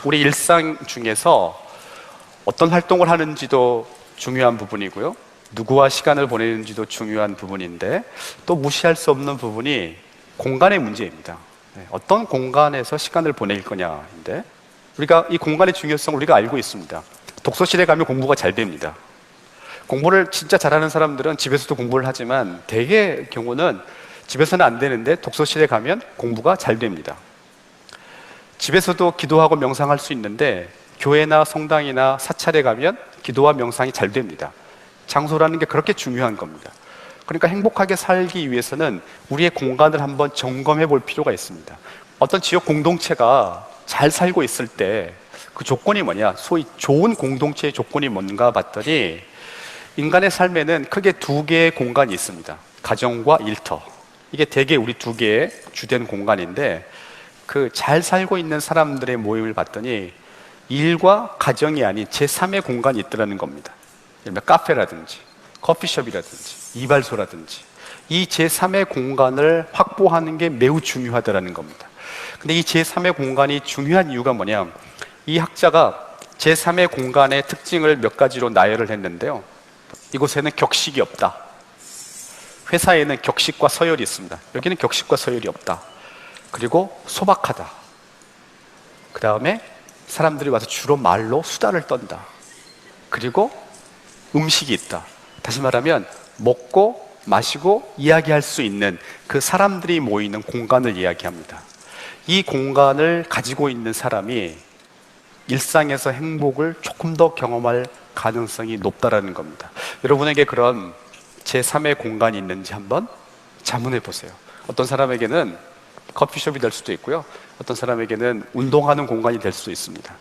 우리 일상 중에서 어떤 활동을 하는지도 중요한 부분이고요. 누구와 시간을 보내는지도 중요한 부분인데 또 무시할 수 없는 부분이 공간의 문제입니다. 어떤 공간에서 시간을 보낼 거냐인데 우리가 이 공간의 중요성을 우리가 알고 있습니다. 독서실에 가면 공부가 잘 됩니다. 공부를 진짜 잘하는 사람들은 집에서도 공부를 하지만 대개 경우는 집에서는 안 되는데 독서실에 가면 공부가 잘 됩니다. 집에서도 기도하고 명상할 수 있는데 교회나 성당이나 사찰에 가면 기도와 명상이 잘 됩니다. 장소라는 게 그렇게 중요한 겁니다. 그러니까 행복하게 살기 위해서는 우리의 공간을 한번 점검해 볼 필요가 있습니다. 어떤 지역 공동체가 잘 살고 있을 때 그 조건이 뭐냐, 소위 좋은 공동체의 조건이 뭔가 봤더니 인간의 삶에는 크게 두 개의 공간이 있습니다. 가정과 일터. 이게 대개 우리 두 개의 주된 공간인데 그 잘 살고 있는 사람들의 모임을 봤더니 일과 가정이 아닌 제3의 공간이 있더라는 겁니다. 예를 들면 카페라든지 커피숍이라든지 이발소라든지 이 제3의 공간을 확보하는 게 매우 중요하다는 겁니다. 근데 이 제3의 공간이 중요한 이유가 뭐냐, 이 학자가 제3의 공간의 특징을 몇 가지로 나열을 했는데요. 이곳에는 격식이 없다. 회사에는 격식과 서열이 있습니다. 여기는 격식과 서열이 없다. 그리고 소박하다. 그 다음에 사람들이 와서 주로 말로 수다를 떤다. 그리고 음식이 있다. 다시 말하면 먹고 마시고 이야기할 수 있는 그 사람들이 모이는 공간을 이야기합니다. 이 공간을 가지고 있는 사람이 일상에서 행복을 조금 더 경험할 가능성이 높다라는 겁니다. 여러분에게 그런 제3의 공간이 있는지 한번 자문해 보세요. 어떤 사람에게는 커피숍이 될 수도 있고요. 어떤 사람에게는 운동하는 공간이 될 수도 있습니다.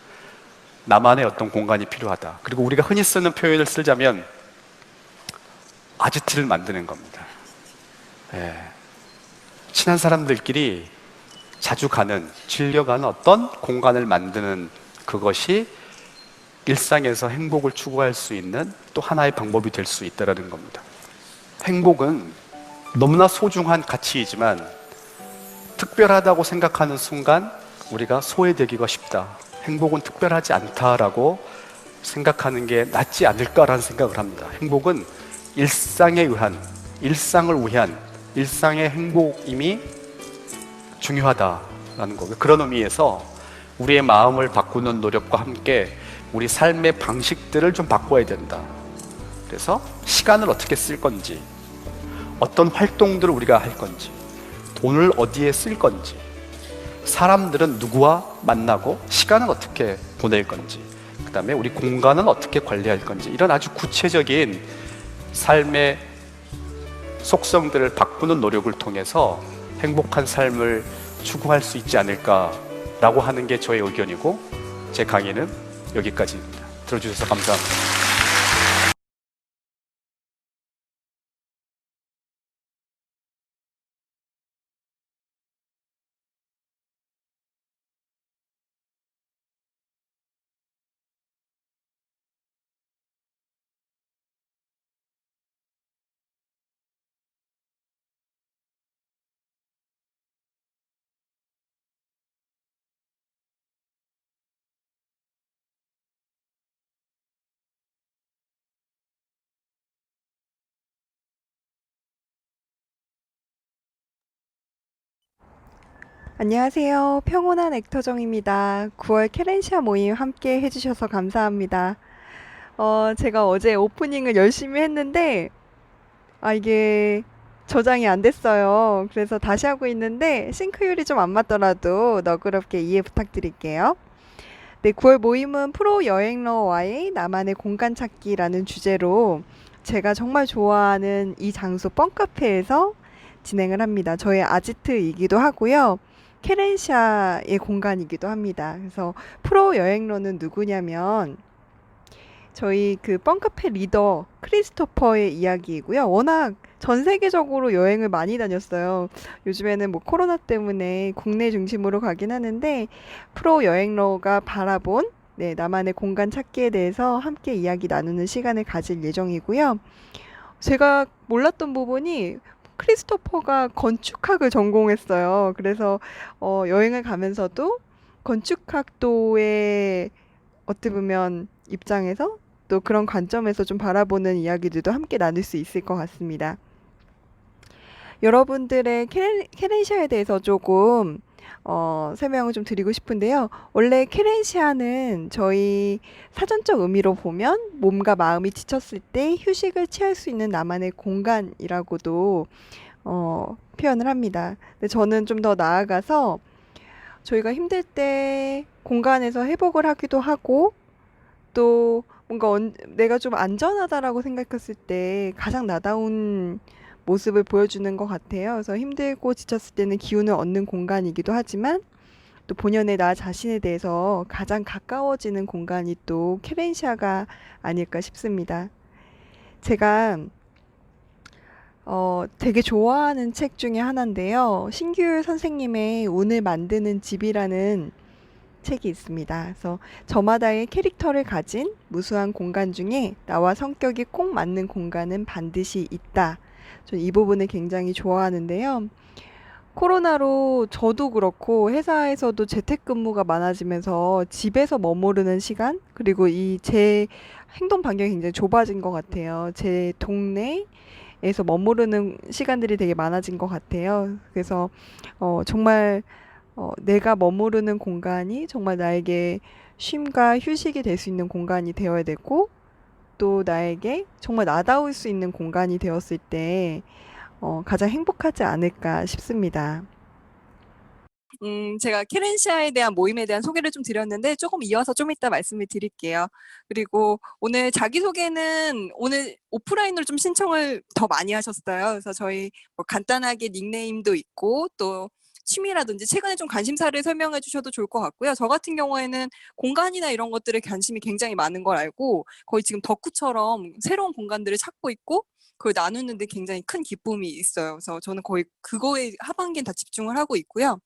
나만의 어떤 공간이 필요하다. 그리고 우리가 흔히 쓰는 표현을 쓰자면 아지트를 만드는 겁니다. 친한 사람들끼리 자주 가는, 즐겨가는 어떤 공간을 만드는 그것이 일상에서 행복을 추구할 수 있는 또 하나의 방법이 될 수 있다는 겁니다. 행복은 너무나 소중한 가치이지만 특별하다고 생각하는 순간 우리가 소외되기가 쉽다. 행복은 특별하지 않다라고 생각하는 게 낫지 않을까라는 생각을 합니다. 행복은 일상에 의한, 일상을 위한, 일상의 행복임이 중요하다라는 거고요. 그런 의미에서 우리의 마음을 바꾸는 노력과 함께 우리 삶의 방식들을 좀 바꿔야 된다. 그래서 시간을 어떻게 쓸 건지, 어떤 활동들을 우리가 할 건지, 돈을 어디에 쓸 건지, 사람들은 누구와 만나고 시간을 어떻게 보낼 건지, 그 다음에 우리 공간은 어떻게 관리할 건지, 이런 아주 구체적인 삶의 속성들을 바꾸는 노력을 통해서 행복한 삶을 추구할 수 있지 않을까라고 하는 게 저의 의견이고, 제 강의는 여기까지입니다. 들어주셔서 감사합니다. 안녕하세요. 평온한 액터정입니다. 9월 캐렌시아 모임 함께 해주셔서 감사합니다. 제가 어제 오프닝을 열심히 했는데, 이게 저장이 안 됐어요. 그래서 다시 하고 있는데, 싱크율이 좀 안 맞더라도 너그럽게 이해 부탁드릴게요. 네, 9월 모임은 프로 여행러와의 나만의 공간 찾기라는 주제로 제가 정말 좋아하는 이 장소 뻥카페에서 진행을 합니다. 저의 아지트이기도 하고요. 케렌샤의 공간이기도 합니다. 그래서 프로 여행러는 누구냐면 저희 그 뻥카페 리더 크리스토퍼의 이야기이고요. 워낙 전 세계적으로 여행을 많이 다녔어요. 요즘에는 뭐 코로나 때문에 국내 중심으로 가긴 하는데 프로 여행러가 바라본 나만의 공간 찾기에 대해서 함께 이야기 나누는 시간을 가질 예정이고요. 제가 몰랐던 부분이 크리스토퍼가 건축학을 전공했어요. 그래서 여행을 가면서도 건축학도의 어떻게 보면 입장에서 또 그런 관점에서 좀 바라보는 이야기들도 함께 나눌 수 있을 것 같습니다. 여러분들의 케렌시아에 대해서 조금 설명을 좀 드리고 싶은데요. 원래 케렌시아는 저희 사전적 의미로 보면 몸과 마음이 지쳤을 때 휴식을 취할 수 있는 나만의 공간이라고도 표현을 합니다. 근데 저는 좀 더 나아가서 저희가 힘들 때 공간에서 회복을 하기도 하고 또 뭔가 내가 좀 안전하다라고 생각했을 때 가장 나다운 모습을 보여주는 것 같아요. 그래서 힘들고 지쳤을 때는 기운을 얻는 공간이기도 하지만 또 본연의 나 자신에 대해서 가장 가까워지는 공간이 또 케렌시아가 아닐까 싶습니다. 제가 되게 좋아하는 책 중에 하나인데요. 신규 선생님의 운을 만드는 집이라는 책이 있습니다. 그래서 저마다의 캐릭터를 가진 무수한 공간 중에 나와 성격이 꼭 맞는 공간은 반드시 있다. 저는 이 부분을 굉장히 좋아하는데요. 코로나로 저도 그렇고 회사에서도 재택근무가 많아지면서 집에서 머무르는 시간, 그리고 이 제 행동 반경이 굉장히 좁아진 것 같아요. 제 동네에서 머무르는 시간들이 되게 많아진 것 같아요. 그래서 정말 내가 머무르는 공간이 정말 나에게 쉼과 휴식이 될 수 있는 공간이 되어야 되고, 또 나에게 정말 나다울 수 있는 공간이 되었을 때, 가장 행복하지 않을까 싶습니다. 제가 케렌시아에 대한 모임에 대한 소개를 좀 드렸는데 조금 이어서 좀 이따 말씀을 드릴게요. 그리고 오늘 자기소개는 오늘 오프라인으로 좀 신청을 더 많이 하셨어요. 그래서 저희 뭐 간단하게 닉네임도 있고 또 취미라든지 최근에 좀 관심사를 설명해 주셔도 좋을 것 같고요. 저 같은 경우에는 공간이나 이런 것들에 관심이 굉장히 많은 걸 알고 거의 지금 덕후처럼 새로운 공간들을 찾고 있고 그걸 나누는데 굉장히 큰 기쁨이 있어요. 그래서 저는 거의 그거에 하반기엔 다 집중을 하고 있고요.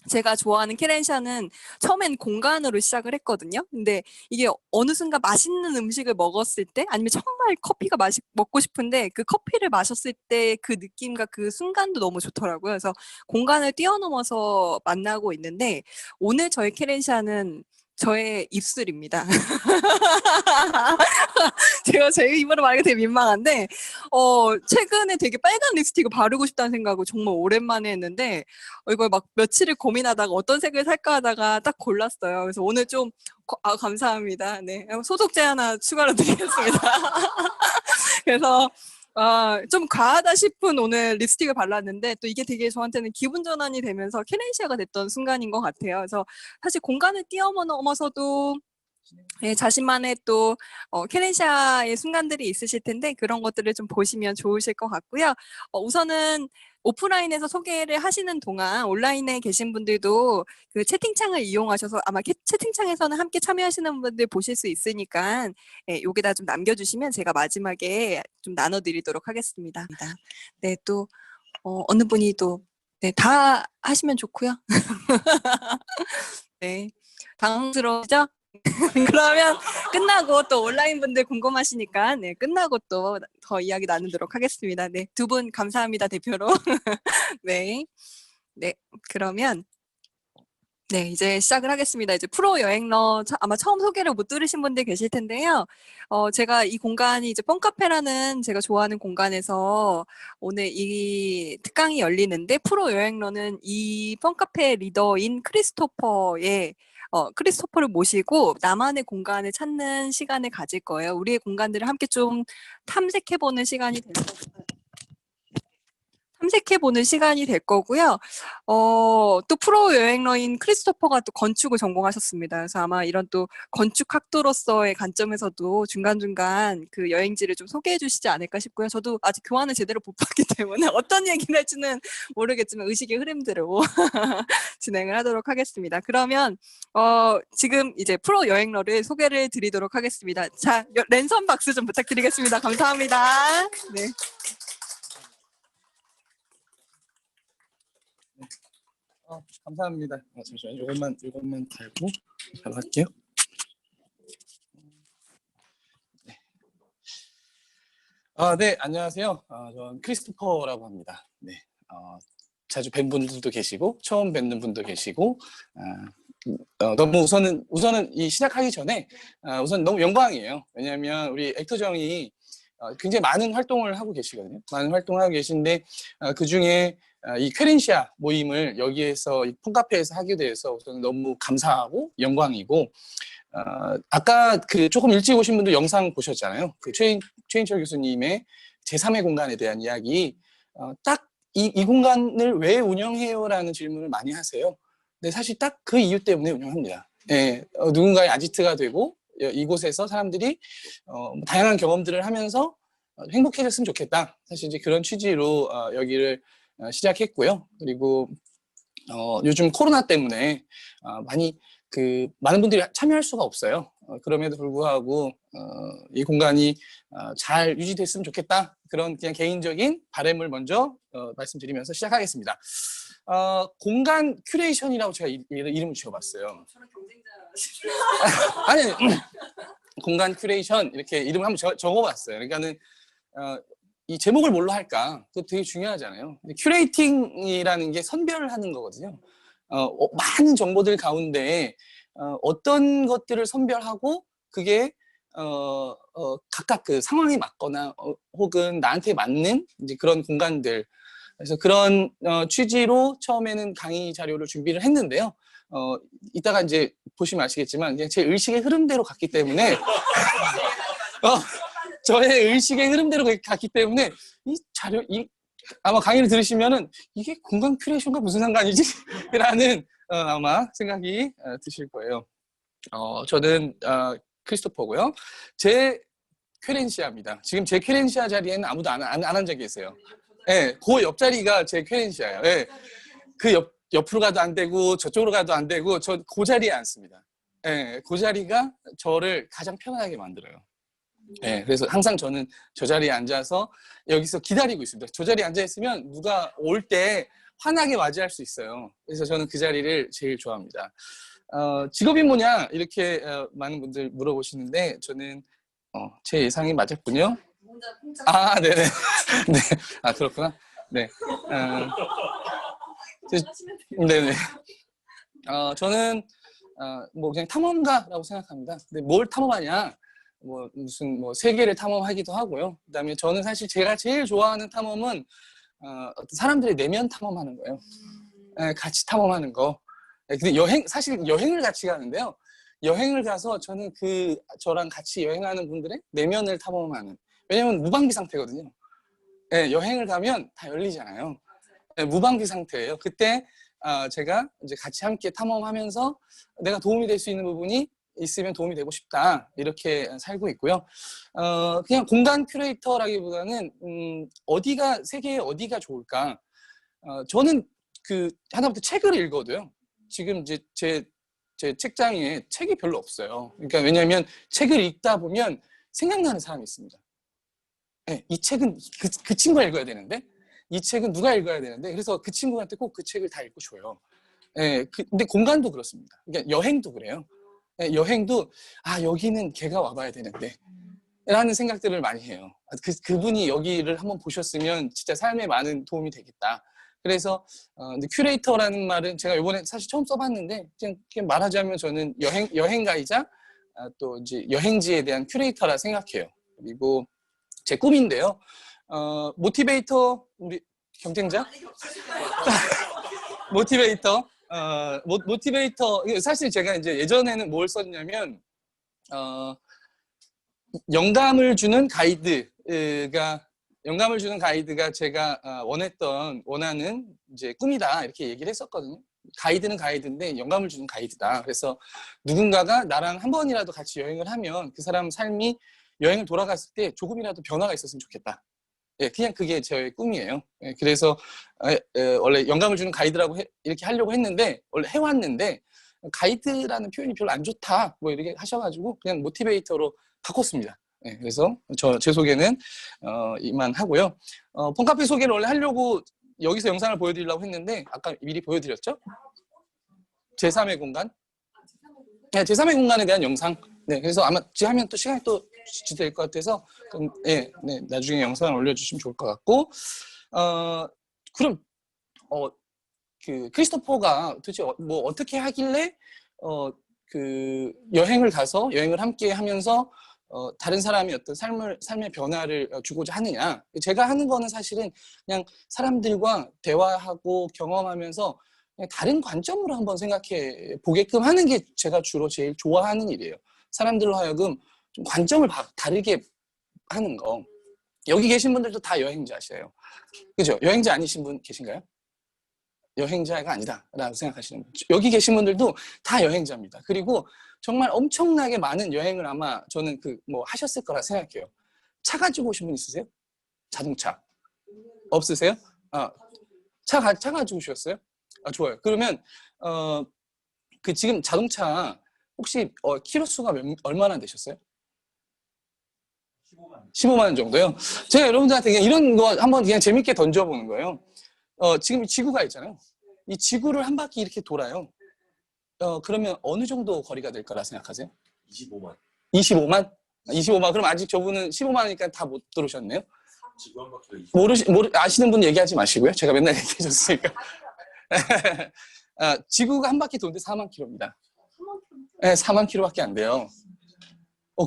제가 좋아하는 케렌샤는 처음엔 공간으로 시작을 했거든요. 근데 이게 어느 순간 맛있는 음식을 먹었을 때 아니면 정말 커피가 먹고 싶은데 그 커피를 마셨을 때 그 느낌과 그 순간도 너무 좋더라고요. 그래서 공간을 뛰어넘어서 만나고 있는데 오늘 저의 케렌샤는 저의 입술입니다. 제가 제 입으로 말하기 되게 민망한데 최근에 되게 빨간 립스틱을 바르고 싶다는 생각을 정말 오랜만에 했는데 이걸 막 며칠을 고민하다가 어떤 색을 살까 하다가 딱 골랐어요. 그래서 오늘 좀 감사합니다. 네, 소독제 하나 추가로 드리겠습니다. 그래서 좀 과하다 싶은 오늘 립스틱을 발랐는데 또 이게 되게 저한테는 기분 전환이 되면서 케렌시아가 됐던 순간인 것 같아요. 그래서 사실 공간을 뛰어넘어서도 네, 자신만의 또 케렌시아의 순간들이 있으실 텐데 그런 것들을 좀 보시면 좋으실 것 같고요. 우선은 오프라인에서 소개를 하시는 동안 온라인에 계신 분들도 그 채팅창을 이용하셔서 아마 채팅창에서는 함께 참여하시는 분들 보실 수 있으니까 여기다 좀 남겨주시면 제가 마지막에 좀 나눠드리도록 하겠습니다. 네, 또 어느 분이 또 네, 다 하시면 좋고요. 네, 당황스러우시죠? 그러면 끝나고 또 온라인 분들 궁금하시니까 네, 끝나고 또 더 이야기 나누도록 하겠습니다. 네, 두 분 감사합니다, 대표로. 네. 네, 그러면 네, 이제 시작을 하겠습니다. 이제 프로 여행러 아마 처음 소개를 못 들으신 분들 계실 텐데요. 제가 이 공간이 이제 뻥카페라는 제가 좋아하는 공간에서 오늘 이 특강이 열리는데 프로 여행러는 이 뻥카페 리더인 크리스토퍼를 모시고 나만의 공간을 찾는 시간을 가질 거예요. 우리의 공간들을 함께 좀 탐색해보는 시간이 될 거고요. 탐색해보는 시간이 될 거고요. 또 프로 여행러인 크리스토퍼가 또 건축을 전공하셨습니다. 그래서 아마 이런 또 건축학도로서의 관점에서도 중간중간 그 여행지를 좀 소개해 주시지 않을까 싶고요. 저도 아직 교환을 제대로 못 봤기 때문에 어떤 얘기를 할지는 모르겠지만 의식의 흐름대로 진행을 하도록 하겠습니다. 그러면 지금 이제 프로 여행러를 소개를 드리도록 하겠습니다. 자, 랜선 박수 좀 부탁드리겠습니다. 감사합니다. 네. 감사합니다. 잠시만 이것만 달고 잘 할게요. 네, 안녕하세요. 저는 크리스토퍼라고 합니다. 네, 자주 뵌 분들도 계시고 처음 뵙는 분도 계시고 너무 우선은 이 시작하기 전에 우선 너무 영광이에요. 왜냐하면 우리 액터정이 굉장히 많은 활동을 하고 계시거든요. 많은 활동을 하고 계신데 그 중에 이 퀘렌시아 모임을 여기에서 이 폰카페에서 하게 돼서 우선 너무 감사하고 영광이고 아까 그 조금 일찍 오신 분들 영상 보셨잖아요. 그 최인철 교수님의 제3의 공간에 대한 이야기 딱 이 공간을 왜 운영해요라는 질문을 많이 하세요. 근데 사실 딱 그 이유 때문에 운영합니다. 예, 누군가의 아지트가 되고 이곳에서 사람들이 다양한 경험들을 하면서 행복해졌으면 좋겠다. 사실 이제 그런 취지로 여기를 시작했고요. 그리고 요즘 코로나 때문에 많은 분들이 참여할 수가 없어요. 그럼에도 불구하고 이 공간이 잘 유지됐으면 좋겠다. 그런 그냥 개인적인 바람을 먼저 말씀드리면서 시작하겠습니다. 공간 큐레이션이라고 제가 이름을 지어봤어요. 아니, 공간 큐레이션 이렇게 이름을 한번 적어봤어요. 그러니까는 이 제목을 뭘로 할까? 그거 되게 중요하잖아요. 큐레이팅이라는 게 선별하는 거거든요. 많은 정보들 가운데 어떤 것들을 선별하고 그게 각각 그 상황에 맞거나 혹은 나한테 맞는 이제 그런 공간들. 그래서 그런 취지로 처음에는 강의 자료를 준비를 했는데요. 이따가 이제 보시면 아시겠지만 그냥 제 의식의 흐름대로 갔기 때문에 저의 의식의 흐름대로 갔기 때문에 이 자료 아마 강의를 들으시면은 이게 공간 큐레이션과 무슨 상관이지? 라는 아마 생각이 드실 거예요. 저는 크리스토퍼고요. 제 퀘렌시아입니다. 지금 제 퀘렌시아 자리에는 아무도 안 앉아 계세요. 예, 그 옆자리가 제 퀘렌시아예요. 예, 그 옆으로 가도 안 되고 저쪽으로 가도 안 되고 저 그 자리에 앉습니다. 예, 그 자리가 저를 가장 편안하게 만들어요. 네, 그래서 항상 저는 저 자리에 앉아서 여기서 기다리고 있습니다. 저 자리에 앉아 있으면 누가 올 때 환하게 맞이할 수 있어요. 그래서 저는 그 자리를 제일 좋아합니다. 직업이 뭐냐 이렇게 많은 분들 물어보시는데 저는 제 예상이 맞았군요. 아, 네네. 네, 아 그렇구나. 네, 네네. 저는 뭐 그냥 탐험가라고 생각합니다. 근데 뭘 탐험하냐? 무슨 세계를 탐험하기도 하고요. 그다음에 저는 사실 제가 제일 좋아하는 탐험은 어떤 사람들의 내면 탐험하는 거예요. 같이 탐험하는 거. 근데 사실 여행을 같이 가는데요. 여행을 가서 저는 저랑 같이 여행하는 분들의 내면을 탐험하는. 왜냐면 무방비 상태거든요. 여행을 가면 다 열리잖아요. 무방비 상태예요. 그때 제가 이제 같이 함께 탐험하면서 내가 도움이 될 수 있는 부분이 있으면 도움이 되고 싶다 이렇게 살고 있고요. 그냥 공간 큐레이터라기보다는 세계의 어디가 좋을까? 저는 하다못해 책을 읽어도요. 지금 이제 제 책장에 책이 별로 없어요. 그러니까 왜냐하면 책을 읽다 보면 생각나는 사람이 있습니다. 네, 이 책은 그 친구가 읽어야 되는데 이 책은 누가 읽어야 되는데 그래서 그 친구한테 꼭 그 책을 다 읽고 줘요. 근데 공간도 그렇습니다. 그러니까 여행도 그래요. 여행도 여기는 걔가 와봐야 되는데 라는 생각들을 많이 해요. 그분이 여기를 한번 보셨으면 진짜 삶에 많은 도움이 되겠다. 그래서 근데 큐레이터라는 말은 제가 이번에 사실 처음 써봤는데 그냥 말하자면 저는 여행가이자 또 이제 여행지에 대한 큐레이터라 생각해요. 그리고 제 꿈인데요. 모티베이터 우리 경쟁자? 모티베이터. 모티베이터 사실 제가 이제 예전에는 뭘 썼냐면 영감을 주는 가이드가 제가 원하는 이제 꿈이다 이렇게 얘기를 했었거든요. 가이드는 가이드인데 영감을 주는 가이드다. 그래서 누군가가 나랑 한 번이라도 같이 여행을 하면 그 사람 삶이 여행을 돌아갔을 때 조금이라도 변화가 있었으면 좋겠다. 그냥 그게 저의 꿈이에요. 그래서 원래 영감을 주는 가이드라고 이렇게 하려고 했는데 원래 해왔는데 가이드라는 표현이 별로 안 좋다 뭐 이렇게 하셔가지고 그냥 모티베이터로 바꿨습니다. 그래서 제 소개는 이만 하고요. 폰카페 소개를 원래 하려고 여기서 영상을 보여드리려고 했는데 아까 미리 보여드렸죠? 제3의 공간? 네, 제3의 공간에 대한 영상. 네, 그래서 아마 지금 하면 또 시간이 또 지체될 것 같아서 나중에 영상을 올려주시면 좋을 것 같고 그럼 크리스토퍼가 도대체 뭐 어떻게 하길래 여행을 가서 여행을 함께 하면서 다른 사람이 어떤 삶의 변화를 주고자 하느냐. 제가 하는 거는 사실은 그냥 사람들과 대화하고 경험하면서 그냥 다른 관점으로 한번 생각해 보게끔 하는 게 제가 주로 제일 좋아하는 일이에요. 사람들로 하여금 좀 관점을 다르게 하는 거. 여기 계신 분들도 다 여행자시에요. 그죠? 여행자 아니신 분 계신가요? 여행자가 아니다라고 생각하시는 분. 여기 계신 분들도 다 여행자입니다. 그리고 정말 엄청나게 많은 여행을 아마 저는 하셨을 거라 생각해요. 차 가지고 오신 분 있으세요? 자동차. 없으세요? 차 가지고 오셨어요? 좋아요. 그러면, 지금 자동차 혹시 키로수가 얼마나 되셨어요? 15만 원 정도요? 제가 여러분들한테 그냥 이런 거 한번 그냥 재밌게 던져보는 거예요. 지금 지구가 있잖아요. 이 지구를 한 바퀴 이렇게 돌아요. 그러면 어느 정도 거리가 될 거라 생각하세요? 25만. 25만? 25만. 그럼 아직 저분은 15만이니까 다 못 들으셨네요? 지구 한 바퀴가 아시는 분 얘기하지 마시고요. 제가 맨날 얘기해줬으니까. 지구가 한 바퀴 도는데 4만 킬로입니다. 네, 4만 킬로밖에 안 돼요.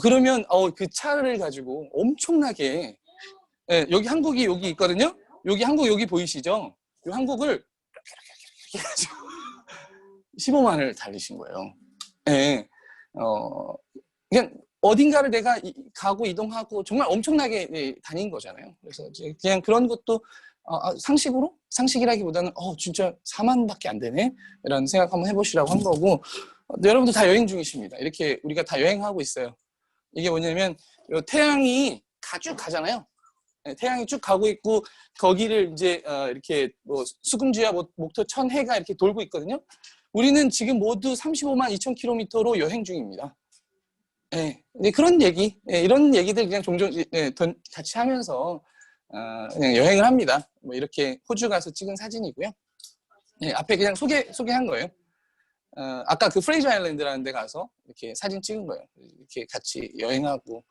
그러면 그 차를 가지고 엄청나게 여기 한국이 여기 있거든요. 여기 한국 여기 보이시죠? 이 한국을 이렇게 해가지고 15만을 달리신 거예요. 네. 그냥 어딘가를 내가 가고 이동하고 정말 엄청나게 다닌 거잖아요. 그래서 그냥 그런 것도 상식이라기보다는 진짜 4만밖에 안 되네? 이런 생각 한번 해보시라고 한 거고, 여러분들 다 여행 중이십니다. 이렇게 우리가 다 여행하고 있어요. 이게 뭐냐면 태양이 쭉 가잖아요. 태양이 쭉 가고 있고 거기를 이제 이렇게 수금주야 목토 천해가 이렇게 돌고 있거든요. 우리는 지금 모두 35만 2천 킬로미터로 여행 중입니다. 네, 그런 얘기, 이런 얘기들 그냥 종종 같이 하면서 그냥 여행을 합니다. 이렇게 호주 가서 찍은 사진이고요. 앞에 그냥 소개한 거예요. 아까 그 프레이저 아일랜드라는 데 가서 이렇게 사진 찍은 거예요. 이렇게 같이 여행하고.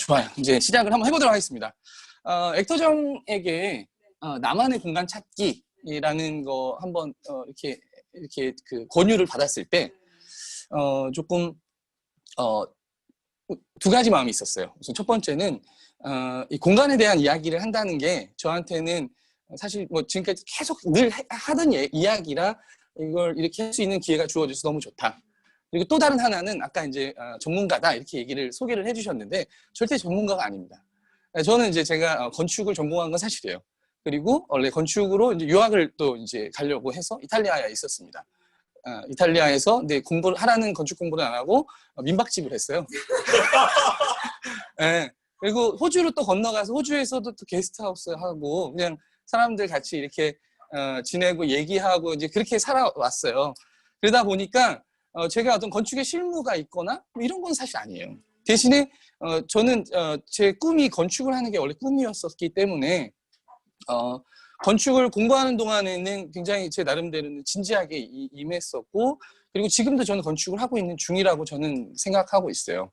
좋아요. 이제 시작을 한번 해보도록 하겠습니다. 액터정에게 나만의 공간 찾기라는 거 한번 이렇게 그 권유를 받았을 때 조금 두 가지 마음이 있었어요. 우선 첫 번째는 이 공간에 대한 이야기를 한다는 게 저한테는 사실 지금까지 계속 늘 하던 이야기라 이걸 이렇게 할 수 있는 기회가 주어져서 너무 좋다. 그리고 또 다른 하나는 아까 이제 전문가다 이렇게 얘기를 소개를 해주셨는데 절대 전문가가 아닙니다. 저는 이제 제가 건축을 전공한 건 사실이에요. 그리고 원래 건축으로 이제 유학을 또 이제 가려고 해서 이탈리아에 있었습니다. 이탈리아에서 근데 공부를 하라는 건축 공부를 안 하고 민박집을 했어요. 네. 그리고 호주로 또 건너가서 호주에서도 또 게스트하우스 하고 그냥 사람들 같이 이렇게 지내고 얘기하고 이제 그렇게 살아왔어요. 그러다 보니까 제가 어떤 건축의 실무가 있거나 이런 건 사실 아니에요. 대신에 저는 제 꿈이 건축을 하는 게 원래 꿈이었었기 때문에 건축을 공부하는 동안에는 굉장히 제 나름대로는 진지하게 임했었고 그리고 지금도 저는 건축을 하고 있는 중이라고 저는 생각하고 있어요.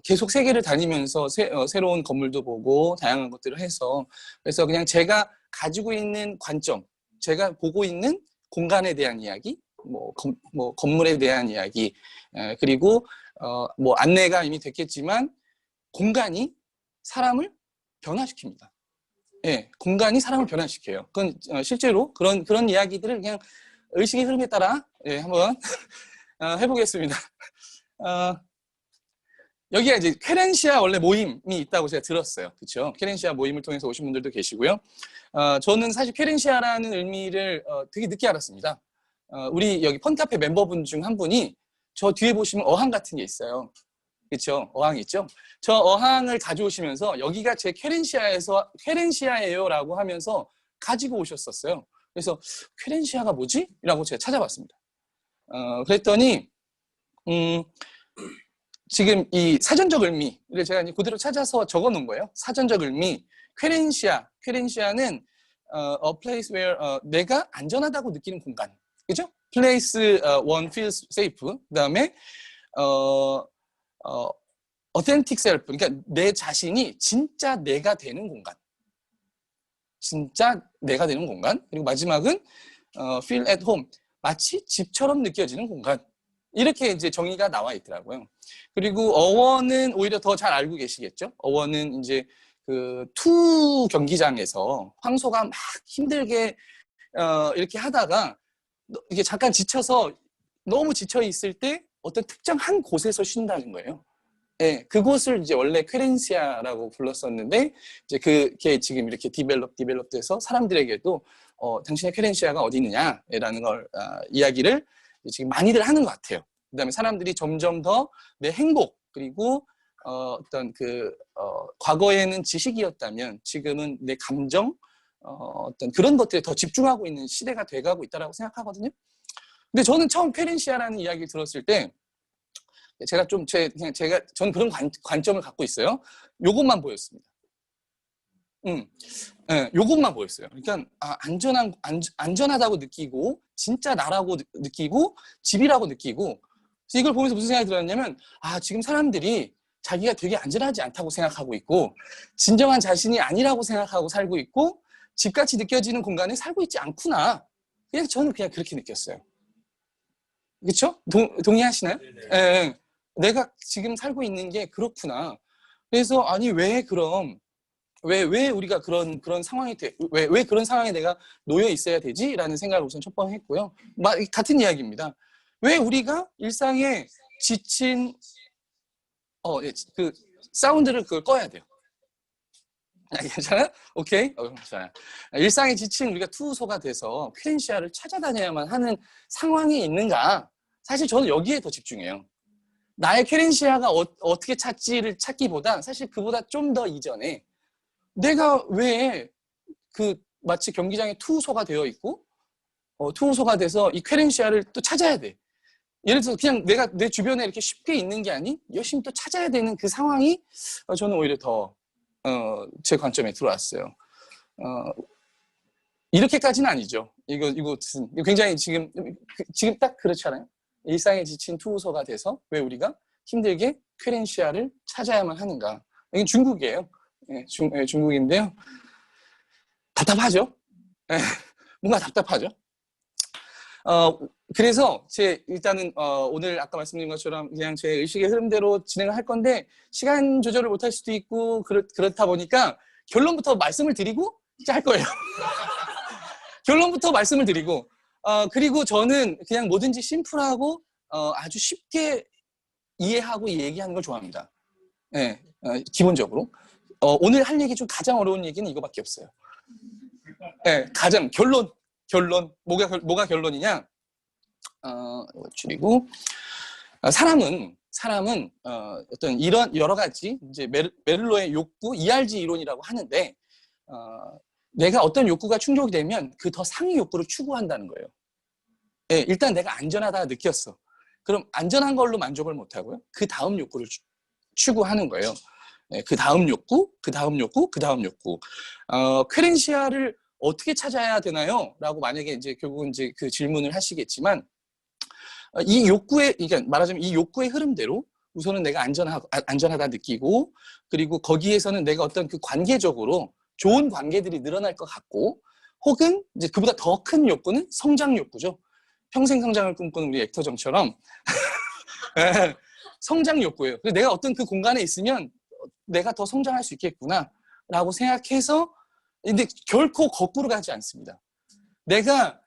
계속 세계를 다니면서 새로운 건물도 보고 다양한 것들을 해서 그래서 그냥 제가 가지고 있는 관점, 제가 보고 있는 공간에 대한 이야기, 건물에 대한 이야기, 그리고 안내가 이미 됐겠지만 공간이 사람을 변화시킵니다. 예, 공간이 사람을 변화시켜요. 그건 실제로 그런 이야기들을 그냥 의식의 흐름에 따라 한번 해보겠습니다. 여기가 이제 퀘렌시아 원래 모임이 있다고 제가 들었어요. 그렇죠? 퀘렌시아 모임을 통해서 오신 분들도 계시고요. 저는 사실 퀘렌시아라는 의미를 되게 늦게 알았습니다. 우리 여기 펀카페 멤버분 중 한 분이 저 뒤에 보시면 어항 같은 게 있어요. 그렇죠? 어항이 있죠? 저 어항을 가져오시면서 여기가 제 퀘렌시아예요라고 하면서 가지고 오셨었어요. 그래서 퀘렌시아가 뭐지? 라고 제가 찾아봤습니다. 그랬더니 지금 이 사전적 의미를 제가 그대로 찾아서 적어놓은 거예요. 사전적 의미, 퀘렌시아는 a place where 내가 안전하다고 느끼는 공간, 그죠? place one feels safe. 그다음에 authentic self, 그러니까 내 자신이 진짜 내가 되는 공간, 진짜 내가 되는 공간. 그리고 마지막은 feel at home, 마치 집처럼 느껴지는 공간. 이렇게 이제 정의가 나와 있더라고요. 그리고 어원은 오히려 더 잘 알고 계시겠죠? 어원은 이제 그 투 경기장에서 황소가 막 힘들게 이렇게 하다가 이게 잠깐 지쳐서 너무 지쳐 있을 때 어떤 특정 한 곳에서 쉰다는 거예요. 네, 그곳을 이제 원래 퀘렌시아라고 불렀었는데 이제 그게 지금 이렇게 디벨롭돼서 사람들에게도 당신의 퀘렌시아가 어디 있느냐라는 걸 이야기를 지금 많이들 하는 것 같아요. 그다음에 사람들이 점점 더 내 행복 그리고 어떤 과거에는 지식이었다면 지금은 내 감정 어떤 그런 것들에 더 집중하고 있는 시대가 돼가고 있다라고 생각하거든요. 근데 저는 처음 퀘렌시아라는 이야기를 들었을 때 제가 좀 저는 그런 관점을 갖고 있어요. 요것만 보였습니다. 네, 요것만 보였어요. 그러니까 안전하다고 느끼고 진짜 나라고 느끼고 집이라고 느끼고 이걸 보면서 무슨 생각이 들었냐면 지금 사람들이 자기가 되게 안전하지 않다고 생각하고 있고 진정한 자신이 아니라고 생각하고 살고 있고 집같이 느껴지는 공간에 살고 있지 않구나. 그냥 저는 그냥 그렇게 느꼈어요. 그렇죠? 동의하시나요? 네. 내가 지금 살고 있는 게 그렇구나. 그래서 아니 왜 우리가 그런 상황이 왜 그런 상황에 내가 놓여 있어야 되지? 라는 생각을 우선 첫 번째 했고요. 같은 이야기입니다. 왜 우리가 일상에 지친 그 사운드를 그걸 꺼야 돼요. 괜찮아요? 오케이. 좋아요. 일상에 지친 우리가 투소가 돼서 퀘렌시아를 찾아다녀야만 하는 상황이 있는가? 사실 저는 여기에 더 집중해요. 나의 퀘렌시아가 어떻게 찾지를 찾기보다 사실 그보다 좀 더 이전에 내가 왜 마치 경기장에 투소가 되어 있고 투소가 돼서 이 퀘렌시아를 또 찾아야 돼. 예를 들어서 그냥 내가 내 주변에 이렇게 쉽게 있는 게 아닌 열심히 또 찾아야 되는 그 상황이 저는 오히려 더 제 관점에 들어왔어요. 이렇게까지는 아니죠. 이거 굉장히 지금 딱 그렇지 않아요? 일상에 지친 투소가 돼서 왜 우리가 힘들게 퀘렌시아를 찾아야만 하는가? 이건 중국이에요. 중국인데요. 답답하죠? 뭔가 답답하죠? 그래서 일단은 오늘 아까 말씀드린 것처럼 그냥 제 의식의 흐름대로 진행을 할 건데 시간 조절을 못할 수도 있고 그렇다 보니까 결론부터 말씀을 드리고 할 거예요. 결론부터 말씀을 드리고 그리고 저는 그냥 뭐든지 심플하고 아주 쉽게 이해하고 얘기하는 걸 좋아합니다. 네, 기본적으로 오늘 할 얘기 중 가장 어려운 얘기는 이거밖에 없어요. 네, 가장 결론 뭐가 결론이냐? 줄이고 사람은 어떤 이런 여러 가지 이제 메를로의 욕구 ERG 이론이라고 하는데 내가 어떤 욕구가 충족이 되면 그 더 상위 욕구를 추구한다는 거예요. 네, 일단 내가 안전하다 느꼈어. 그럼 안전한 걸로 만족을 못 하고요. 그 다음 욕구를 추구하는 거예요. 네, 그 다음 욕구. 퀘렌시아를 어떻게 찾아야 되나요? 라고 만약에 이제 결국은 이제 그 질문을 하시겠지만 이 욕구의 그러니까 말하자면 이 욕구의 흐름대로 우선은 내가 안전하다 느끼고 그리고 거기에서는 내가 어떤 그 관계적으로 좋은 관계들이 늘어날 것 같고 혹은 이제 그보다 더 큰 욕구는 성장 욕구죠. 평생 성장을 꿈꾸는 우리 액터정처럼 성장 욕구예요. 내가 어떤 그 공간에 있으면 내가 더 성장할 수 있겠구나라고 생각해서 근데 결코 거꾸로 가지 않습니다. 내가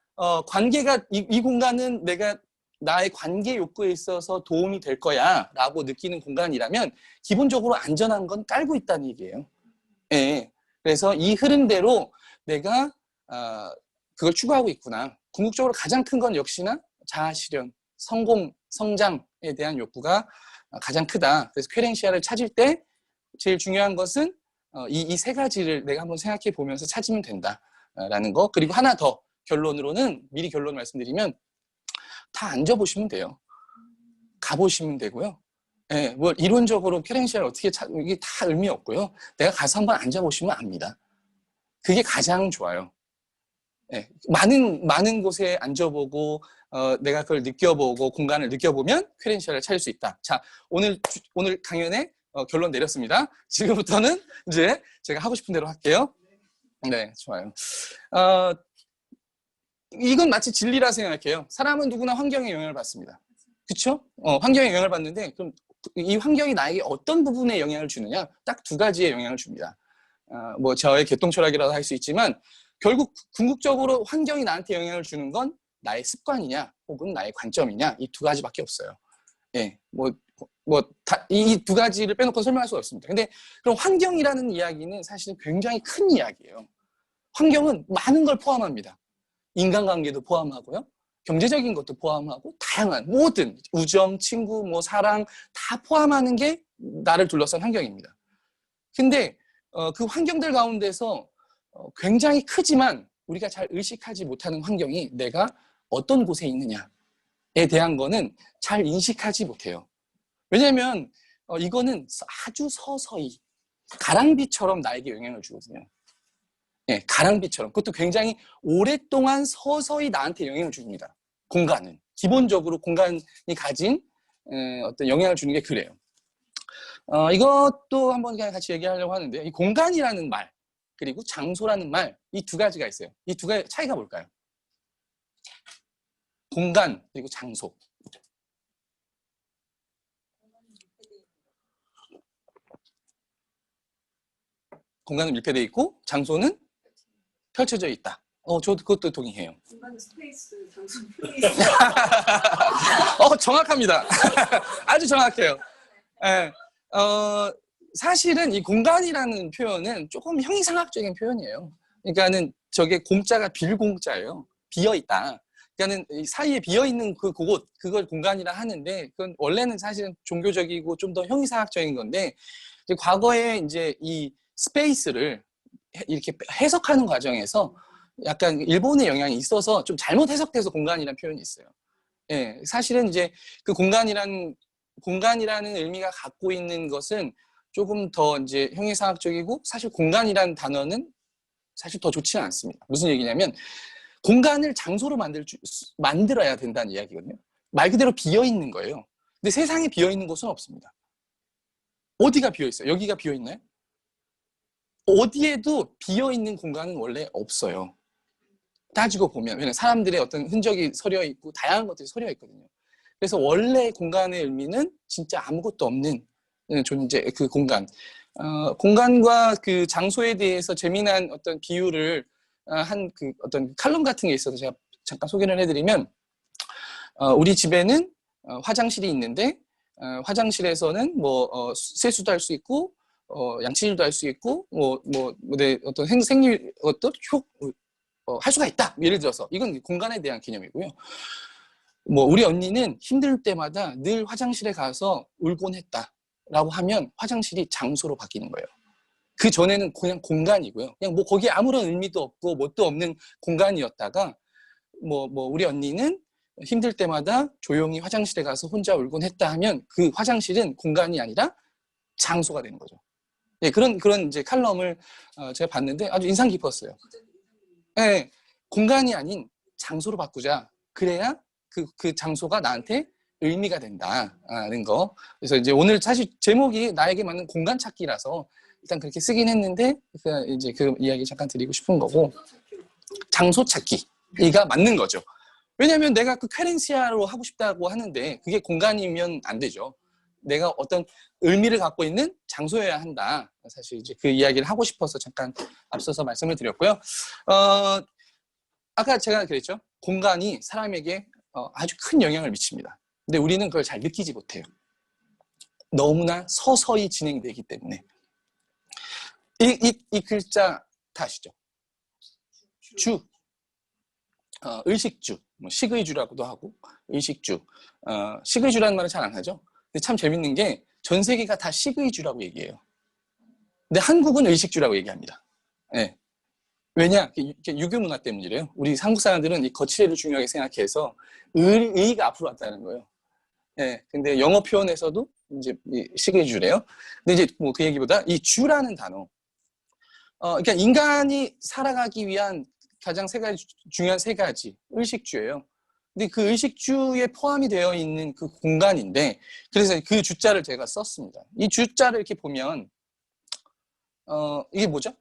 관계가 이 공간은 내가 나의 관계 욕구에 있어서 도움이 될 거야 라고 느끼는 공간이라면 기본적으로 안전한 건 깔고 있다는 얘기예요. 네. 그래서 이 흐름대로 내가 그걸 추구하고 있구나. 궁극적으로 가장 큰 건 역시나 자아실현, 성공, 성장에 대한 욕구가 가장 크다. 그래서 퀘렌시아를 찾을 때 제일 중요한 것은 이 세 가지를 내가 한번 생각해 보면서 찾으면 된다라는 거. 그리고 하나 더 결론으로는 미리 결론 말씀드리면 다 앉아보시면 돼요. 가보시면 되고요. 네, 뭐 이론적으로 퀘렌시아를 어떻게 이게 다 의미 없고요. 내가 가서 한번 앉아보시면 압니다. 그게 가장 좋아요. 네, 많은 곳에 앉아보고 내가 그걸 느껴보고 공간을 느껴보면 퀘렌시아를 찾을 수 있다. 자, 오늘 강연의 결론 내렸습니다. 지금부터는 이제 제가 하고 싶은 대로 할게요. 네, 좋아요. 이건 마치 진리라 생각해요. 사람은 누구나 환경에 영향을 받습니다. 그쵸? 환경에 영향을 받는데, 그럼 이 환경이 나에게 어떤 부분에 영향을 주느냐? 딱 두 가지의 영향을 줍니다. 뭐 저의 개똥철학이라도 할 수 있지만, 결국 궁극적으로 환경이 나한테 영향을 주는 건 나의 습관이냐, 혹은 나의 관점이냐, 이 두 가지밖에 없어요. 예, 이 두 가지를 빼놓고 설명할 수가 없습니다. 근데 그럼 환경이라는 이야기는 사실 굉장히 큰 이야기예요. 환경은 많은 걸 포함합니다. 인간관계도 포함하고요. 경제적인 것도 포함하고 다양한 모든 우정, 친구, 뭐 사랑 다 포함하는 게 나를 둘러싼 환경입니다. 근데 그 환경들 가운데서 굉장히 크지만 우리가 잘 의식하지 못하는 환경이 내가 어떤 곳에 있느냐에 대한 거는 잘 인식하지 못해요. 왜냐하면 이거는 아주 서서히 가랑비처럼 나에게 영향을 주거든요. 예, 가랑비처럼. 그것도 굉장히 오랫동안 서서히 나한테 영향을 줍니다. 공간은. 기본적으로 공간이 가진 어떤 영향을 주는 게 그래요. 이것도 한번 그냥 같이 얘기하려고 하는데요. 이 공간이라는 말, 그리고 장소라는 말, 이 두 가지가 있어요. 이 두 가지 차이가 뭘까요? 공간, 그리고 장소. 공간은 밀폐되어 있고, 장소는 펼쳐져 있다. 저도 그것도 동의해요. 공간은 스페이스, 장소는 플레이스. 정확합니다. 아주 정확해요. 예, 사실은 이 공간이라는 표현은 조금 형이상학적인 표현이에요. 그러니까는 저게 공짜가 빌공짜예요. 비어있다. 그러니까는 이 사이에 비어있는 그곳, 그걸 공간이라 하는데, 그건 원래는 사실은 종교적이고 좀 더 형이상학적인 건데, 이제 과거에 이제 이 스페이스를 이렇게 해석하는 과정에서 약간 일본의 영향이 있어서 좀 잘못 해석돼서 공간이라는 표현이 있어요. 예, 사실은 이제 그 공간이라는 의미가 갖고 있는 것은 조금 더 이제 형이상학적이고, 사실 공간이라는 단어는 사실 더 좋지는 않습니다. 무슨 얘기냐면 공간을 장소로 만들어야 된다는 이야기거든요. 말 그대로 비어 있는 거예요. 근데 세상에 비어 있는 곳은 없습니다. 어디가 비어 있어요? 여기가 비어 있나요? 어디에도 비어 있는 공간은 원래 없어요. 따지고 보면, 왜냐면 사람들의 어떤 흔적이 서려 있고 다양한 것들이 서려 있거든요. 그래서 원래 공간의 의미는 진짜 아무것도 없는 존재, 그 공간. 공간과 그 장소에 대해서 재미난 어떤 비유를 한 그 어떤 칼럼 같은 게 있어서 제가 잠깐 소개를 해드리면, 우리 집에는 화장실이 있는데, 화장실에서는 뭐 세수도 할 수 있고, 양치질도 할 수 있고, 내 어떤 생리 어떤 할 수가 있다. 예를 들어서 이건 공간에 대한 개념이고요. 우리 언니는 힘들 때마다 늘 화장실에 가서 울곤 했다라고 하면 화장실이 장소로 바뀌는 거예요. 그 전에는 그냥 공간이고요. 그냥 거기에 아무런 의미도 없고 뭣도 없는 공간이었다가 우리 언니는 힘들 때마다 조용히 화장실에 가서 혼자 울곤 했다 하면 그 화장실은 공간이 아니라 장소가 되는 거죠. 예, 그런 이제 칼럼을 제가 봤는데 아주 인상 깊었어요. 예, 공간이 아닌 장소로 바꾸자. 그래야 그 장소가 나한테 의미가 된다는 거. 그래서 이제 오늘 사실 제목이 나에게 맞는 공간 찾기라서 일단 그렇게 쓰긴 했는데, 이제 그 이야기 잠깐 드리고 싶은 거고, 장소 찾기가 맞는 거죠. 왜냐하면 내가 그 쾌렌시아로 하고 싶다고 하는데 그게 공간이면 안 되죠. 내가 어떤 의미를 갖고 있는 장소여야 한다. 사실 이제 그 이야기를 하고 싶어서 잠깐 앞서서 말씀을 드렸고요. 아까 제가 그랬죠. 공간이 사람에게 아주 큰 영향을 미칩니다. 근데 우리는 그걸 잘 느끼지 못해요. 너무나 서서히 진행되기 때문에. 이 글자 다 아시죠? 주. 의식주. 식의주라고도 하고 의식주. 식의주라는 말은 잘 안 하죠. 근데 참 재밌는 게 전 세계가 다 식의주라고 얘기해요. 근데 한국은 의식주라고 얘기합니다. 네. 왜냐? 유교 문화 때문이래요. 우리 한국 사람들은 이 거치대를 중요하게 생각해서 의의가 앞으로 왔다는 거예요. 네. 근데 영어 표현에서도 이제 식의주래요. 근데 이제 그 얘기보다 이 주라는 단어. 그러니까 인간이 살아가기 위한 가장 중요한 세 가지 의식주예요. 근데 그 의식주에 포함이 되어 있는 그 공간인데, 그래서 그 주자를 제가 썼습니다. 이 주자를 이렇게 보면 이게 뭐죠?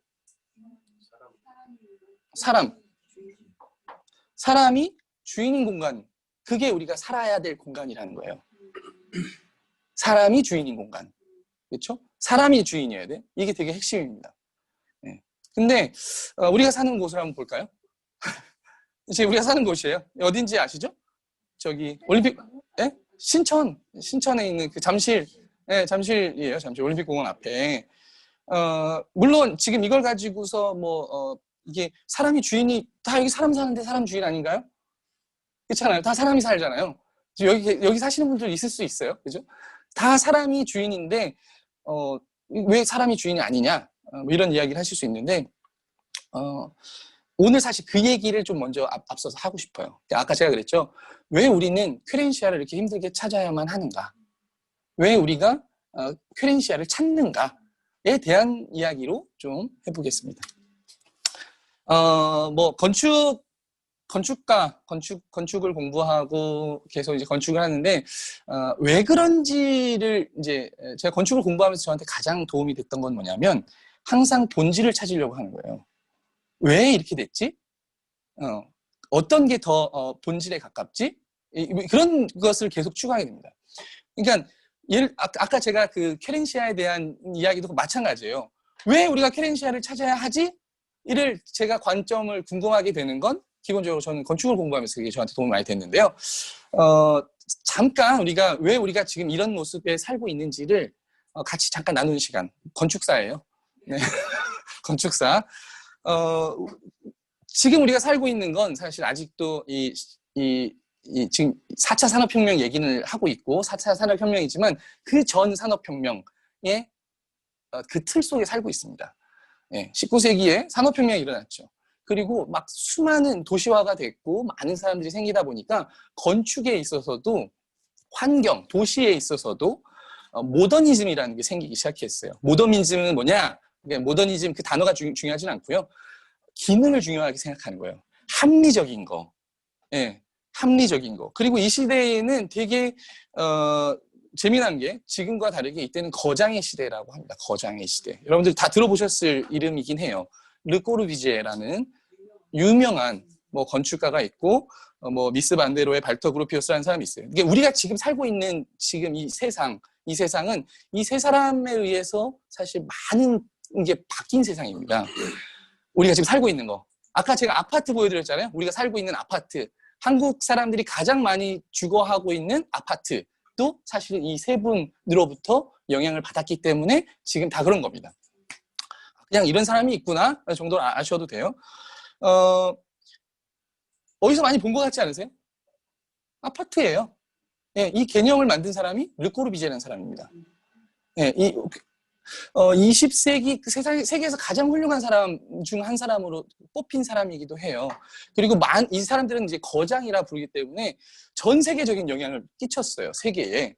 사람이 주인인 공간. 그게 우리가 살아야 될 공간이라는 거예요. 사람이 주인인 공간. 그렇죠? 사람이 주인이어야 돼. 이게 되게 핵심입니다. 네. 근데 우리가 사는 곳을 한번 볼까요? 지금 우리가 사는 곳이에요. 어딘지 아시죠? 저기 올림픽, 예? 신천에 있는 그 잠실, 예, 잠실이에요. 잠실 올림픽공원 앞에. 물론 지금 이걸 가지고서 이게 사람이 주인이 다 여기 사람 사는데 사람 주인 아닌가요? 그렇잖아요. 다 사람이 살잖아요. 여기 사시는 분들 있을 수 있어요. 그죠? 다 사람이 주인인데 왜 사람이 주인이 아니냐? 뭐 이런 이야기를 하실 수 있는데 오늘 사실 그 얘기를 좀 먼저 앞서서 하고 싶어요. 아까 제가 그랬죠. 왜 우리는 퀘렌시아를 이렇게 힘들게 찾아야만 하는가? 왜 우리가 퀘렌시아를 찾는가에 대한 이야기로 좀 해보겠습니다. 건축을 공부하고 계속 이제 건축을 하는데 왜 그런지를 이제 제가 건축을 공부하면서 저한테 가장 도움이 됐던 건 뭐냐면 항상 본질을 찾으려고 하는 거예요. 왜 이렇게 됐지? 어떤 게 더 본질에 가깝지? 그런 것을 계속 추구하게 됩니다. 그러니까 아까 제가 그 퀘렌시아에 대한 이야기도 마찬가지예요. 왜 우리가 퀘렌시아를 찾아야 하지? 이를 제가 관점을 궁금하게 되는 건 기본적으로 저는 건축을 공부하면서 그게 저한테 도움이 많이 됐는데요. 잠깐 왜 우리가 지금 이런 모습에 살고 있는지를 같이 잠깐 나누는 시간. 건축사예요. 네. 건축사. 지금 우리가 살고 있는 건 사실 아직도 지금 4차 산업혁명 얘기를 하고 있고 4차 산업혁명이지만 그 전 산업혁명의 그 틀 속에 살고 있습니다. 19세기에 산업혁명이 일어났죠. 그리고 막 수많은 도시화가 됐고 많은 사람들이 생기다 보니까 건축에 있어서도 환경, 도시에 있어서도 모더니즘이라는 게 생기기 시작했어요. 모더니즘은 뭐냐? 모더니즘 그 단어가 중요하진 않고요. 기능을 중요하게 생각하는 거예요. 합리적인 거. 합리적인 거. 그리고 이 시대에는 되게 재미난 게 지금과 다르게 이때는 거장의 시대라고 합니다. 거장의 시대. 여러분들 다 들어보셨을 이름이긴 해요. 르꼬르비제라는 유명한 건축가가 있고 미스 반데로의 발터 그루피우스라는 사람이 있어요. 이게 우리가 지금 살고 있는 지금 이 세상은 이 세 사람에 의해서 사실 많은 게 바뀐 세상입니다. 우리가 지금 살고 있는 거. 아까 제가 아파트 보여드렸잖아요. 우리가 살고 있는 아파트. 한국 사람들이 가장 많이 주거하고 있는 아파트도 사실은 이 세 분으로부터 영향을 받았기 때문에 지금 다 그런 겁니다. 그냥 이런 사람이 있구나 정도로 아셔도 돼요. 어디서 많이 본 것 같지 않으세요? 아파트예요. 이 개념을 만든 사람이 르꼬르비제라는 사람입니다. 20세기 그 세계에서 가장 훌륭한 사람 중 한 사람으로 뽑힌 사람이기도 해요. 그리고 이 사람들은 이제 거장이라 부르기 때문에 전 세계적인 영향을 끼쳤어요. 세계에.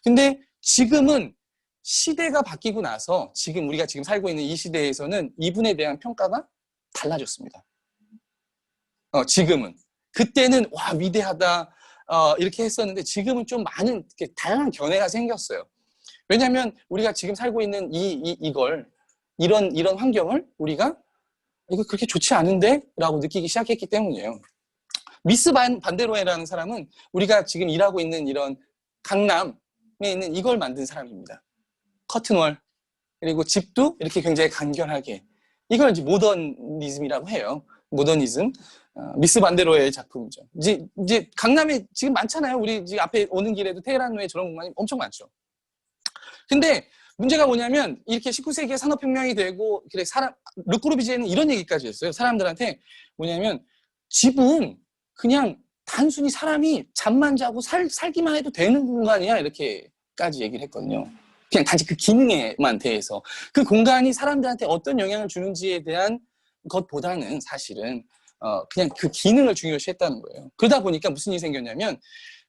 근데 지금은 시대가 바뀌고 나서 지금 우리가 지금 살고 있는 이 시대에서는 이분에 대한 평가가 달라졌습니다. 지금은. 그때는 와 위대하다 이렇게 했었는데 지금은 좀 많은 다양한 견해가 생겼어요. 왜냐하면 우리가 지금 살고 있는 이런 환경을 우리가 이거 그렇게 좋지 않은데? 라고 느끼기 시작했기 때문이에요. 미스 반데로에라는 사람은 우리가 지금 일하고 있는 이런 강남에 있는 이걸 만든 사람입니다. 커튼월. 그리고 집도 이렇게 굉장히 간결하게. 이걸 이제 모더니즘이라고 해요. 모더니즘. 미스 반데로의 작품이죠. 이제 강남에 지금 많잖아요. 우리 지금 앞에 오는 길에도 테헤란로에 저런 공간이 엄청 많죠. 근데 문제가 뭐냐면 이렇게 19세기에 산업혁명이 되고 그래 르꼬르비제는 이런 얘기까지 했어요. 사람들한테 뭐냐면 집은 그냥 단순히 사람이 잠만 자고 살기만 해도 되는 공간이야 이렇게까지 얘기를 했거든요. 그냥 단지 그 기능에만 대해서 그 공간이 사람들한테 어떤 영향을 주는지에 대한 것보다는 사실은 그냥 그 기능을 중요시했다는 거예요. 그러다 보니까 무슨 일이 생겼냐면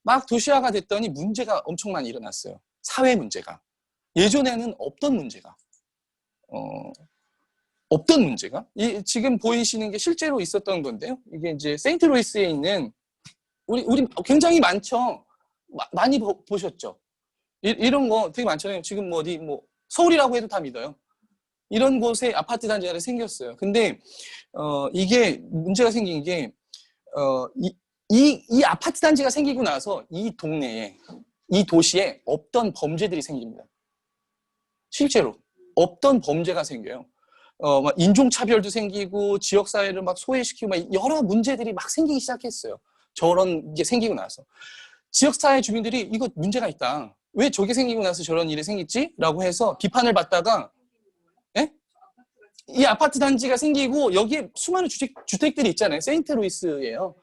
막 도시화가 됐더니 문제가 엄청 많이 일어났어요. 사회 문제가. 예전에는 없던 문제가 지금 보이시는 게 실제로 있었던 건데요. 이게 이제 세인트루이스에 있는 우리 굉장히 많죠. 많이 보셨죠. 이런 거 되게 많잖아요. 지금 서울이라고 해도 다 믿어요. 이런 곳에 아파트 단지가 생겼어요. 근데 이게 문제가 생긴 게 이 아파트 단지가 생기고 나서 이 동네에, 이 도시에 없던 범죄들이 생깁니다. 실제로 없던 범죄가 생겨요. 막 인종차별도 생기고 지역사회를 막 소외시키고 막 여러 문제들이 막 생기기 시작했어요. 저런 게 생기고 나서. 지역사회 주민들이 이거 문제가 있다. 왜 저게 생기고 나서 저런 일이 생겼지? 라고 해서 비판을 받다가 예? 이 아파트 단지가 생기고 여기에 수많은 주택들이 있잖아요. 세인트루이스예요.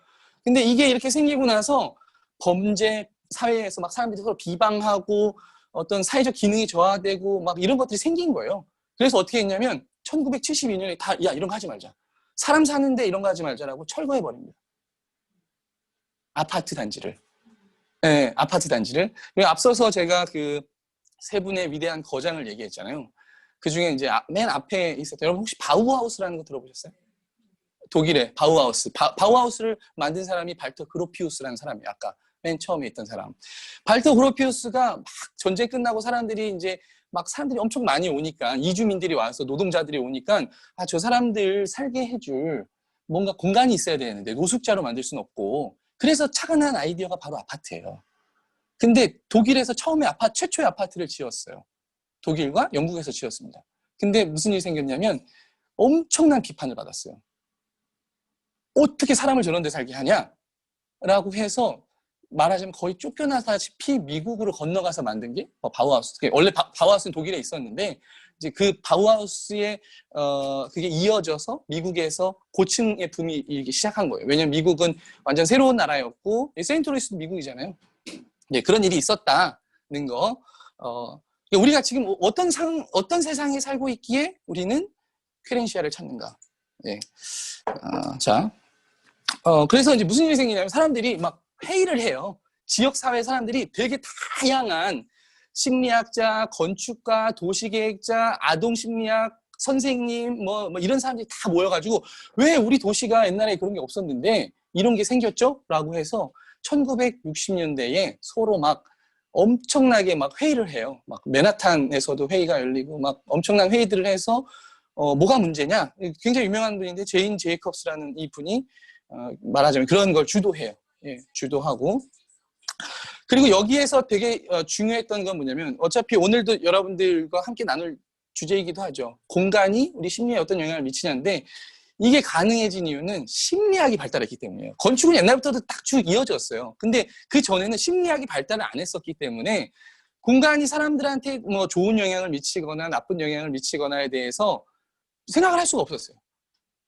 근데 이게 이렇게 생기고 나서 범죄 사회에서 막 사람들이 서로 비방하고 어떤 사회적 기능이 저하되고 막 이런 것들이 생긴 거예요. 그래서 어떻게 했냐면 1972년에 다 야 이런 거 하지 말자. 사람 사는데 이런 거 하지 말자라고 철거해 버립니다. 아파트 단지를. 네, 아파트 단지를. 그리고 앞서서 제가 그 세 분의 위대한 거장을 얘기했잖아요. 그 중에 이제 맨 앞에 있었던 여러분 혹시 바우하우스라는 거 들어보셨어요? 독일의 바우하우스. 바우하우스를 만든 사람이 발터 그로피우스라는 사람이에요. 아까 맨 처음에 있던 사람. 발터 그로피우스가 막 전쟁 끝나고 사람들이 이제 막 사람들이 엄청 많이 오니까 이주민들이 와서 노동자들이 오니까 아, 저 사람들 살게 해줄 뭔가 공간이 있어야 되는데 노숙자로 만들 수는 없고 그래서 착안한 아이디어가 바로 아파트예요. 근데 독일에서 처음에 최초의 아파트를 지었어요. 독일과 영국에서 지었습니다. 근데 무슨 일이 생겼냐면 엄청난 비판을 받았어요. 어떻게 사람을 저런 데 살게 하냐? 라고 해서 말하자면 거의 쫓겨나다시피 미국으로 건너가서 만든 게 바우하우스. 원래 바우하우스는 독일에 있었는데 이제 그 바우하우스에 그게 이어져서 미국에서 고층의 붐이 일기 시작한 거예요. 왜냐하면 미국은 완전 새로운 나라였고 세인트루이스도 미국이잖아요. 네, 그런 일이 있었다는 거. 우리가 지금 어떤 세상에 살고 있기에 우리는 퀘렌시아를 찾는가? 네. 자, 그래서 이제 무슨 일이 생기냐면 사람들이 막 회의를 해요. 지역사회 사람들이 되게 다양한 심리학자, 건축가, 도시계획자, 아동심리학, 선생님, 뭐 이런 사람들이 다 모여가지고 왜 우리 도시가 옛날에 그런 게 없었는데 이런 게 생겼죠? 라고 해서 1960년대에 서로 막 엄청나게 막 회의를 해요. 막 맨하탄에서도 회의가 열리고 막 엄청난 회의들을 해서 뭐가 문제냐? 굉장히 유명한 분인데 제인 제이컵스라는 이 분이 말하자면 그런 걸 주도해요. 예, 주도하고. 그리고 여기에서 되게 중요했던 건 뭐냐면 어차피 오늘도 여러분들과 함께 나눌 주제이기도 하죠. 공간이 우리 심리에 어떤 영향을 미치냐인데 이게 가능해진 이유는 심리학이 발달했기 때문이에요. 건축은 옛날부터도 딱 쭉 이어졌어요. 근데 그 전에는 심리학이 발달을 안 했었기 때문에 공간이 사람들한테 뭐 좋은 영향을 미치거나 나쁜 영향을 미치거나에 대해서 생각을 할 수가 없었어요.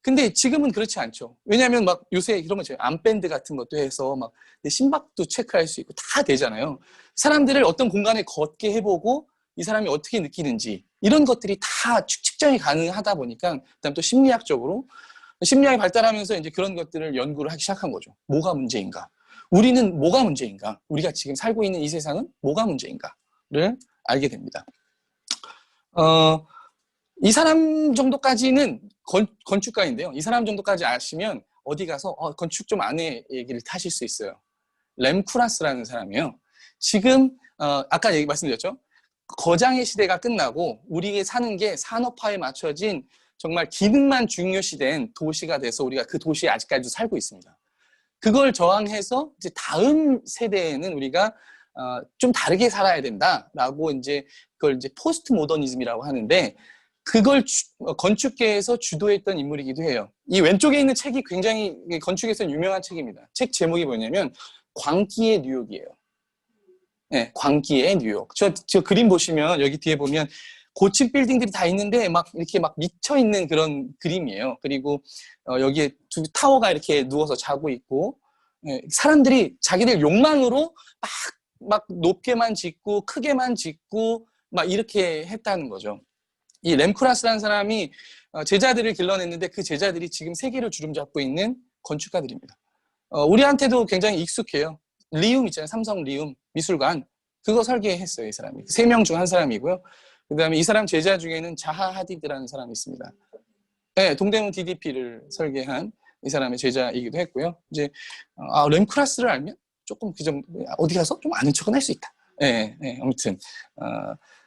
근데 지금은 그렇지 않죠. 왜냐하면 막 요새 이런 거 있잖아요. 암밴드 같은 것도 해서 막 내 심박도 체크할 수 있고 다 되잖아요. 사람들을 어떤 공간에 걷게 해보고 이 사람이 어떻게 느끼는지 이런 것들이 다 측정이 가능하다 보니까 그다음 또 심리학적으로 심리학이 발달하면서 이제 그런 것들을 연구를 하기 시작한 거죠. 뭐가 문제인가? 우리는 뭐가 문제인가? 우리가 지금 살고 있는 이 세상은 뭐가 문제인가를 알게 됩니다. 이 사람 정도까지는 건축가인데요. 이 사람 정도까지 아시면 어디 가서 건축 좀 아는 얘기를 하실 수 있어요. 렘쿠라스라는 사람이에요. 지금 아까 말씀드렸죠. 거장의 시대가 끝나고 우리가 사는 게 산업화에 맞춰진 정말 기능만 중요시된 도시가 돼서 우리가 그 도시에 아직까지도 살고 있습니다. 그걸 저항해서 이제 다음 세대에는 우리가 좀 다르게 살아야 된다라고 이제 그걸 이제 포스트 모더니즘이라고 하는데 그걸 건축계에서 주도했던 인물이기도 해요. 이 왼쪽에 있는 책이 굉장히 건축에서 유명한 책입니다. 책 제목이 뭐냐면 광기의 뉴욕이에요. 네, 광기의 뉴욕. 저 그림 보시면 여기 뒤에 보면 고층 빌딩들이 다 있는데 막 이렇게 막 미쳐 있는 그런 그림이에요. 그리고 여기에 두 타워가 이렇게 누워서 자고 있고 사람들이 자기들 욕망으로 막 높게만 짓고 크게만 짓고 막 이렇게 했다는 거죠. 이 렘쿠라스라는 사람이 제자들을 길러냈는데 그 제자들이 지금 세계를 주름잡고 있는 건축가들입니다. 우리한테도 굉장히 익숙해요. 리움 있잖아요. 삼성 리움 미술관. 그거 설계했어요. 이 사람이. 3명 중 한 사람이고요. 그 다음에 이 사람 제자 중에는 자하 하디드라는 사람이 있습니다. 네, 동대문 DDP를 설계한 이 사람의 제자이기도 했고요. 이제 렘쿠라스를 알면 조금 그 점 어디 가서 좀 아는 척은 할 수 있다. 네, 네, 아무튼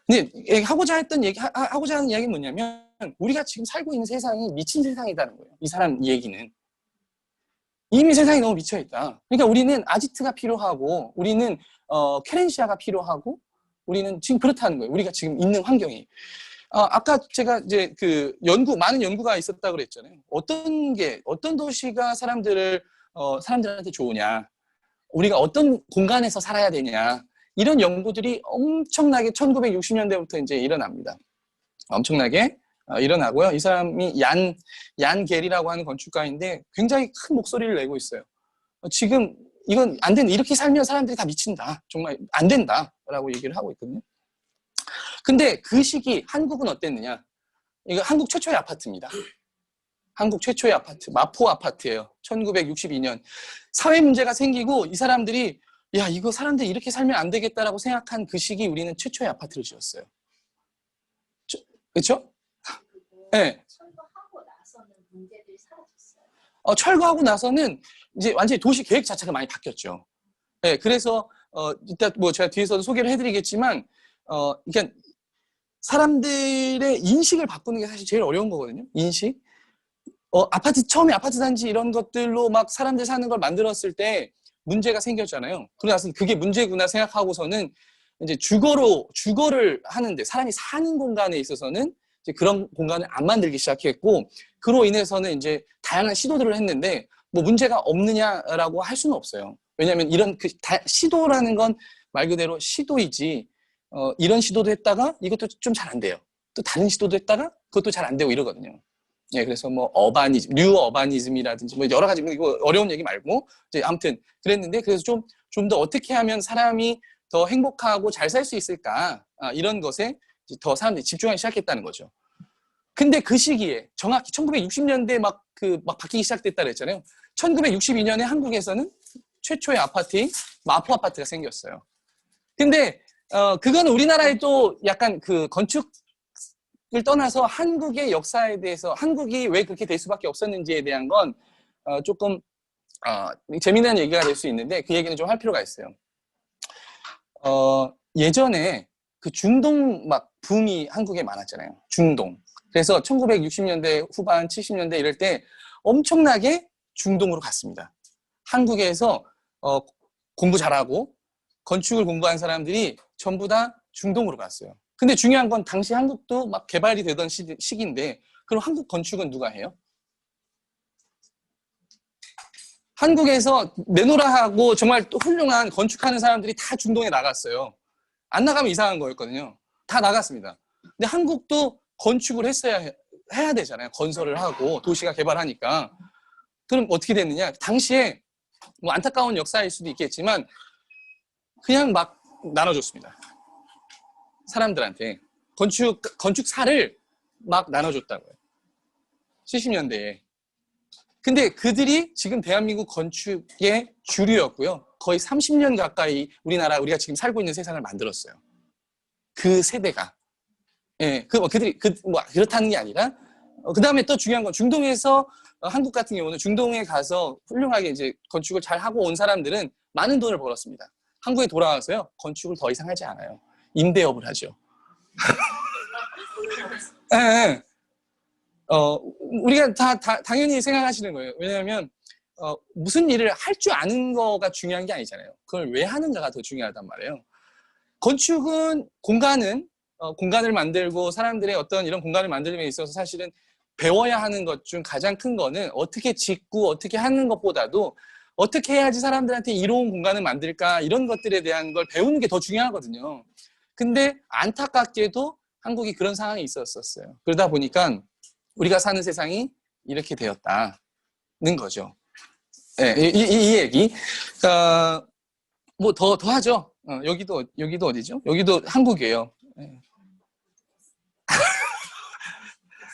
근데 하고자 하는 이야기는 뭐냐면 우리가 지금 살고 있는 세상이 미친 세상이라는 거예요. 이 사람 얘기는. 이미 세상이 너무 미쳐있다. 그러니까 우리는 아지트가 필요하고, 우리는 케렌시아가 필요하고, 우리는 지금 그렇다는 거예요. 우리가 지금 있는 환경이. 아까 제가 이제 그 많은 연구가 있었다고 그랬잖아요. 어떤 도시가 사람들한테 좋으냐. 우리가 어떤 공간에서 살아야 되냐. 이런 연구들이 엄청나게 1960년대부터 이제 일어납니다. 엄청나게 일어나고요. 이 사람이 얀 게리라고 하는 건축가인데 굉장히 큰 목소리를 내고 있어요. 지금 이건 안 된다. 이렇게 살면 사람들이 다 미친다. 정말 안 된다라고 얘기를 하고 있거든요. 근데 그 시기 한국은 어땠느냐? 이거 한국 최초의 아파트입니다. 한국 최초의 아파트, 마포 아파트예요. 1962년. 사회 문제가 생기고 이 사람들이 야, 이거 사람들이 이렇게 살면 안 되겠다라고 생각한 그 시기 우리는 최초의 아파트를 지었어요. 그렇죠? 네. 철거하고 나서는 문제들이 사라졌어요. 철거하고 나서는 이제 완전히 도시 계획 자체가 많이 바뀌었죠. 네, 그래서 이따 뭐 제가 뒤에서도 소개를 해드리겠지만, 그러니까 사람들의 인식을 바꾸는 게 사실 제일 어려운 거거든요. 인식. 처음에 아파트 단지 이런 것들로 막 사람들 사는 걸 만들었을 때 문제가 생겼잖아요. 그러고 나서 그게 문제구나 생각하고서는 이제 주거를 하는데 사람이 사는 공간에 있어서는 이제 그런 공간을 안 만들기 시작했고, 그로 인해서는 이제 다양한 시도들을 했는데 뭐 문제가 없느냐라고 할 수는 없어요. 왜냐하면 이런 시도라는 건 말 그대로 시도이지, 이런 시도도 했다가 이것도 좀 잘 안 돼요. 또 다른 시도도 했다가 그것도 잘 안 되고 이러거든요. 예, 그래서 뭐 뉴 어바니즘이라든지 뭐 여러 가지, 이거 어려운 얘기 말고 이제 아무튼 그랬는데, 그래서 좀 더 어떻게 하면 사람이 더 행복하고 잘 살 수 있을까, 이런 것에 더 사람들이 집중하기 시작했다는 거죠. 근데 그 시기에 정확히 1960년대 막 바뀌기 시작됐다 그랬잖아요. 1962년에 한국에서는 최초의 아파트인 마포 아파트가 생겼어요. 근데 그건 우리나라에 또 약간 그 건축을 떠나서 한국의 역사에 대해서, 한국이 왜 그렇게 될 수밖에 없었는지에 대한 건 조금 재미난 얘기가 될 수 있는데, 그 얘기는 좀 할 필요가 있어요. 예전에 그 중동 막 붐이 한국에 많았잖아요. 중동. 그래서 1960년대 후반, 70년대 이럴 때 엄청나게 중동으로 갔습니다. 한국에서 공부 잘하고 건축을 공부한 사람들이 전부 다 중동으로 갔어요. 근데 중요한 건 당시 한국도 막 개발이 되던 시기인데, 그럼 한국 건축은 누가 해요? 한국에서 내노라 하고 정말 또 훌륭한 건축하는 사람들이 다 중동에 나갔어요. 안 나가면 이상한 거였거든요. 다 나갔습니다. 근데 한국도 건축을 해야 되잖아요. 건설을 하고 도시가 개발하니까. 그럼 어떻게 됐느냐? 당시에 뭐 안타까운 역사일 수도 있겠지만 그냥 막 나눠줬습니다. 사람들한테 건축사를 막 나눠줬다고요. 70년대에. 근데 그들이 지금 대한민국 건축의 주류였고요. 거의 30년 가까이 우리가 지금 살고 있는 세상을 만들었어요. 그 세대가. 예, 그들이 그렇다는 게 아니라, 그 다음에 또 중요한 건 중동에서, 한국 같은 경우는 중동에 가서 훌륭하게 이제 건축을 잘 하고 온 사람들은 많은 돈을 벌었습니다. 한국에 돌아와서요, 건축을 더 이상 하지 않아요. 임대업을 하죠. 예, 예. 우리가 당연히 생각하시는 거예요. 왜냐하면, 무슨 일을 할 줄 아는 거가 중요한 게 아니잖아요. 그걸 왜 하는가가 더 중요하단 말이에요. 건축은 공간을 만들고 사람들의 어떤 이런 공간을 만들는 데 있어서 사실은 배워야 하는 것 중 가장 큰 거는 어떻게 짓고 어떻게 하는 것보다도 어떻게 해야지 사람들한테 이로운 공간을 만들까, 이런 것들에 대한 걸 배우는 게 더 중요하거든요. 근데 안타깝게도 한국이 그런 상황이 있었어요. 그러다 보니까 우리가 사는 세상이 이렇게 되었다는 거죠. 네, 이 얘기. 뭐 더 하죠. 여기도 어디죠? 여기도 한국이에요. 네.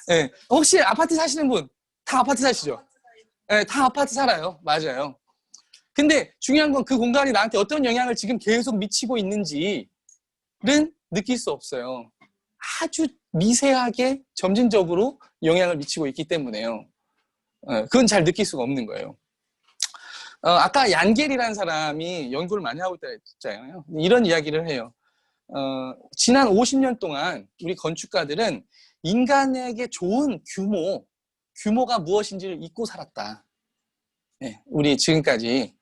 네. 혹시 아파트 사시는 분? 다 아파트 사시죠? 네, 다 아파트 살아요. 맞아요. 근데 중요한 건 그 공간이 나한테 어떤 영향을 지금 계속 미치고 있는지는 느낄 수 없어요. 아주 미세하게 점진적으로 영향을 미치고 있기 때문에요. 그건 잘 느낄 수가 없는 거예요. 아까 얀겔이라는 사람이 연구를 많이 하고 있다고 했잖아요. 이런 이야기를 해요. 지난 50년 동안 우리 건축가들은 인간에게 좋은 규모가 무엇인지를 잊고 살았다. 예, 우리 지금까지.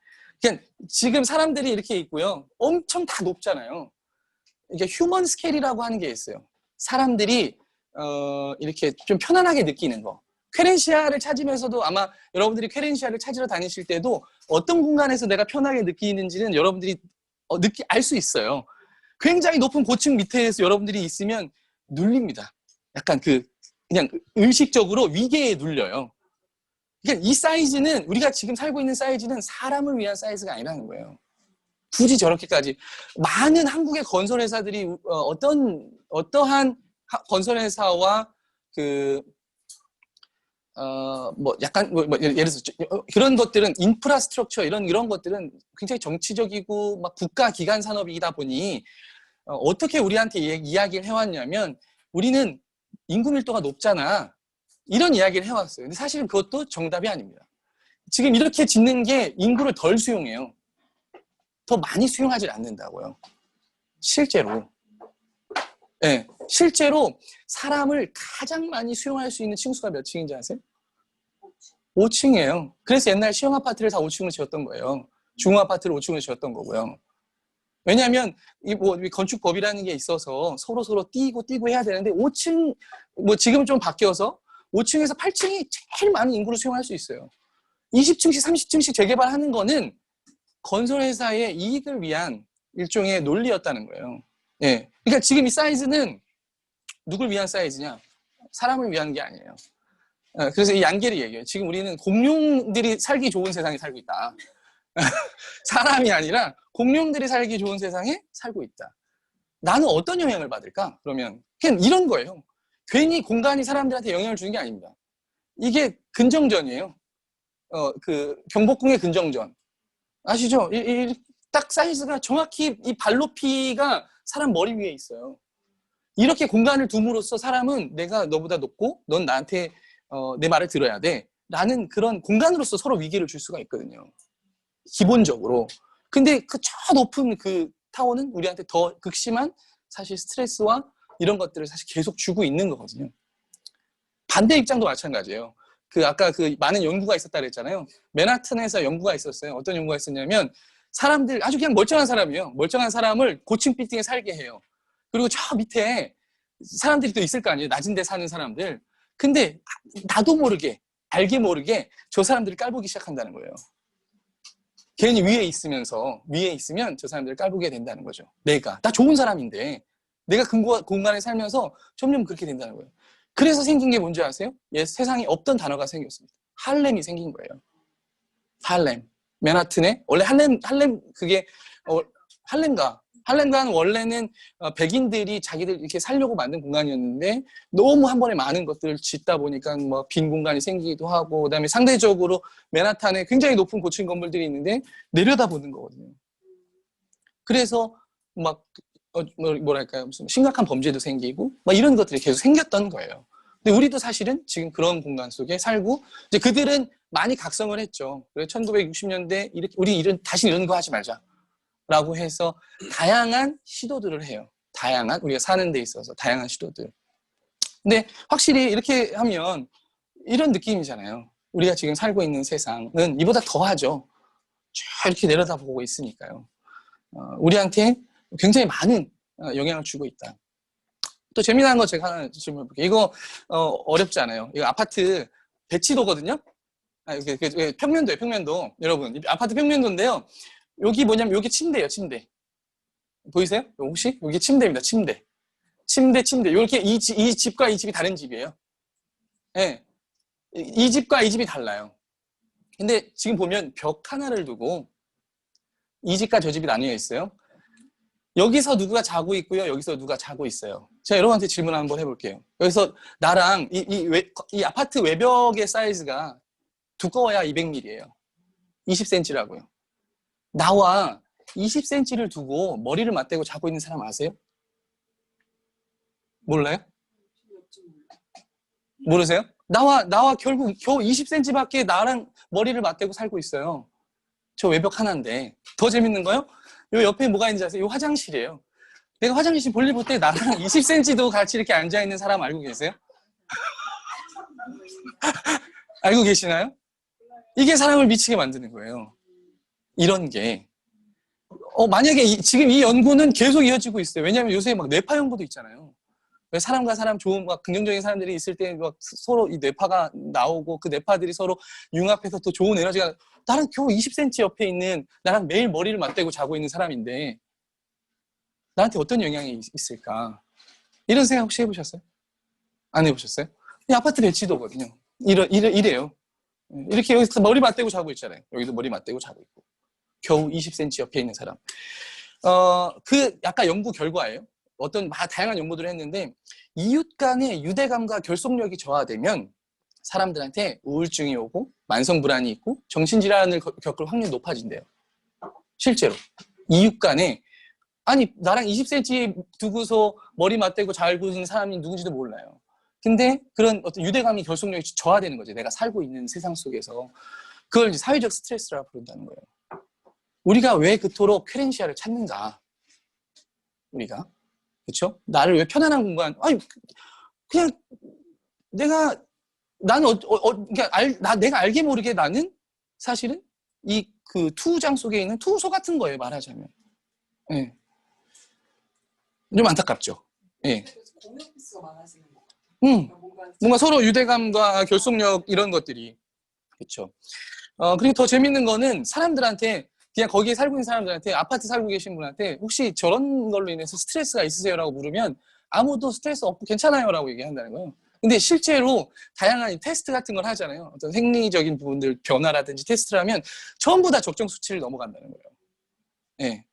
그냥 지금 사람들이 이렇게 있고요. 엄청 다 높잖아요. 이게 휴먼 스케일이라고 하는 게 있어요. 사람들이 이렇게 좀 편안하게 느끼는 거. 쾌렌시아를 찾으면서도 아마 여러분들이 쾌렌시아를 찾으러 다니실 때도 어떤 공간에서 내가 편하게 느끼는지는 여러분들이 알 수 있어요. 굉장히 높은 고층 밑에서 여러분들이 있으면 눌립니다. 약간 그냥 의식적으로 위계에 눌려요. 그러니까 이 사이즈는 우리가 지금 살고 있는 사이즈는 사람을 위한 사이즈가 아니라는 거예요. 굳이 저렇게까지 많은 한국의 건설회사들이 어떠한 건설회사와 예를 들어서 그런 것들은 인프라스트럭처 이런 것들은 굉장히 정치적이고 막 국가 기관 산업이다 보니 어떻게 우리한테 이야기를 해왔냐면 우리는 인구 밀도가 높잖아. 이런 이야기를 해왔어요. 근데 사실은 그것도 정답이 아닙니다. 지금 이렇게 짓는 게 인구를 덜 수용해요. 더 많이 수용하지 않는다고요. 실제로. 네, 실제로 사람을 가장 많이 수용할 수 있는 층수가 몇 층인지 아세요? 5층이에요. 그래서 옛날 시형 아파트를 다 5층으로 지었던 거예요. 중흥 아파트를 5층으로 지었던 거고요. 왜냐하면 이 건축법이라는 게 있어서 서로 뛰고 해야 되는데 5층 지금은 좀 바뀌어서 5층에서 8층이 제일 많은 인구를 수용할 수 있어요. 20층씩 30층씩 재개발하는 거는 건설회사의 이익을 위한 일종의 논리였다는 거예요. 예. 그러니까 지금 이 사이즈는 누굴 위한 사이즈냐? 사람을 위한 게 아니에요. 그래서 이 양계를 얘기해요. 지금 우리는 공룡들이 살기 좋은 세상에 살고 있다. 사람이 아니라 공룡들이 살기 좋은 세상에 살고 있다. 나는 어떤 영향을 받을까? 그러면 그냥 이런 거예요. 괜히 공간이 사람들한테 영향을 주는 게 아닙니다. 이게 근정전이에요. 경복궁의 근정전. 아시죠? 딱 사이즈가 정확히 이 발 높이가 사람 머리 위에 있어요. 이렇게 공간을 둠으로써 사람은 내가 너보다 높고 넌 나한테 내 말을 들어야 돼. 라는 그런 공간으로서 서로 위기를 줄 수가 있거든요. 기본적으로. 근데 저 높은 타워는 우리한테 더 극심한 사실 스트레스와 이런 것들을 사실 계속 주고 있는 거거든요. 반대 입장도 마찬가지예요. 아까 많은 연구가 있었다 그랬잖아요. 맨하튼에서 연구가 있었어요. 어떤 연구가 있었냐면 사람들 아주 그냥 멀쩡한 사람이에요. 멀쩡한 사람을 고층 빌딩에 살게 해요. 그리고 저 밑에 사람들이 또 있을 거 아니에요. 낮은 데 사는 사람들. 근데 나도 모르게 알게 모르게 저 사람들을 깔보기 시작한다는 거예요. 괜히 위에 있으면 저 사람들을 깔보게 된다는 거죠. 나 좋은 사람인데 내가 공간에 살면서 점점 그렇게 된다는 거예요. 그래서 생긴 게 뭔지 아세요? 세상에 없던 단어가 생겼습니다. 할렘이 생긴 거예요. 할렘. 맨하튼에 원래 할렘 그게 할렘가는 원래는 백인들이 자기들 이렇게 살려고 만든 공간이었는데 너무 한 번에 많은 것들을 짓다 보니까 뭐 빈 공간이 생기기도 하고 그다음에 상대적으로 맨하탄에 굉장히 높은 고층 건물들이 있는데 내려다보는 거거든요. 그래서 막 뭐랄까요, 무슨 심각한 범죄도 생기고 막 이런 것들이 계속 생겼던 거예요. 근데 우리도 사실은 지금 그런 공간 속에 살고 이제 그들은 많이 각성을 했죠. 그래서 1960년대 우리 다시 이런 거 하지 말자. 라고 해서 다양한 시도들을 해요. 우리가 사는 데 있어서 다양한 시도들. 근데 확실히 이렇게 하면 이런 느낌이잖아요. 우리가 지금 살고 있는 세상은 이보다 더하죠. 쭉 이렇게 내려다보고 있으니까요. 우리한테 굉장히 많은 영향을 주고 있다. 또 재미난 거 제가 하나 질문해볼게요. 이거 어렵지 않아요. 이거 아파트 배치도거든요. 평면도예요. 여러분, 아파트 평면도인데요. 여기 뭐냐면 여기 침대예요. 침대 보이세요? 혹시? 여기 침대입니다. 침대. 이렇게 이 집과 이 집이 다른 집이에요. 네. 이 집과 이 집이 달라요. 근데 지금 보면 벽 하나를 두고 이 집과 저 집이 나뉘어 있어요. 여기서 누가 자고 있고요. 여기서 누가 자고 있어요. 제가 여러분한테 질문 한번 해볼게요. 여기서 나랑 이 아파트 외벽의 사이즈가 두꺼워야 200mm예요. 20cm라고요. 나와 20cm를 두고 머리를 맞대고 자고 있는 사람 아세요? 몰라요? 모르세요? 나와 결국 겨우 20cm밖에 나랑 머리를 맞대고 살고 있어요. 저 외벽 하나인데. 더 재밌는 거요? 요 옆에 뭐가 있는지 아세요? 요 화장실이에요. 내가 화장실 볼일 볼 때 나랑 20cm도 같이 이렇게 앉아있는 사람 알고 계세요? 알고 계시나요? 이게 사람을 미치게 만드는 거예요. 이런 게. 만약에 지금 이 연구는 계속 이어지고 있어요. 왜냐하면 요새 막 뇌파 연구도 있잖아요. 왜 사람과 사람 좋은 막 긍정적인 사람들이 있을 때 막 서로 이 뇌파가 나오고 그 뇌파들이 서로 융합해서 또 좋은 에너지가, 나랑 겨우 20cm 옆에 있는, 나랑 매일 머리를 맞대고 자고 있는 사람인데 나한테 어떤 영향이 있을까? 이런 생각 혹시 해보셨어요? 안 해보셨어요? 이 아파트 배치도거든요. 이래요. 이렇게 여기서 머리 맞대고 자고 있잖아요. 여기도 머리 맞대고 자고 있고. 겨우 20cm 옆에 있는 사람. 그 약간 연구 결과예요. 다양한 연구들을 했는데, 이웃 간의 유대감과 결속력이 저하되면 사람들한테 우울증이 오고 만성불안이 있고 정신질환을 겪을 확률이 높아진대요. 실제로. 이웃 간에, 아니 나랑 20cm 두고서 머리 맞대고 자고 있는 사람이 누군지도 몰라요. 근데 그런 어떤 유대감이 결속력이 저하되는 거죠. 내가 살고 있는 세상 속에서. 그걸 이제 사회적 스트레스라고 부른다는 거예요. 우리가 왜 그토록 쾌렌시아를 찾는가? 우리가. 그렇죠? 나를 왜 편안한 공간, 아니 그냥 나는 그러니까 내가 알게 모르게 나는 사실은 이 그 투우장 속에 있는 투우소 같은 거예요, 말하자면. 예. 좀 안타깝죠. 예. 공유 피스가 많아지는 것 같아요. 뭔가 서로 유대감과 결속력 이런 것들이. 그렇죠. 그리고 더 재밌는 거는 사람들한테, 그냥 거기에 살고 있는 사람들한테, 아파트 살고 계신 분한테 혹시 저런 걸로 인해서 스트레스가 있으세요라고 물으면 아무도 스트레스 없고 괜찮아요라고 얘기한다는 거예요. 근데 실제로 다양한 테스트 같은 걸 하잖아요. 어떤 생리적인 부분들 변화라든지 테스트를 하면 전부 다 적정 수치를 넘어간다는 거예요. 예.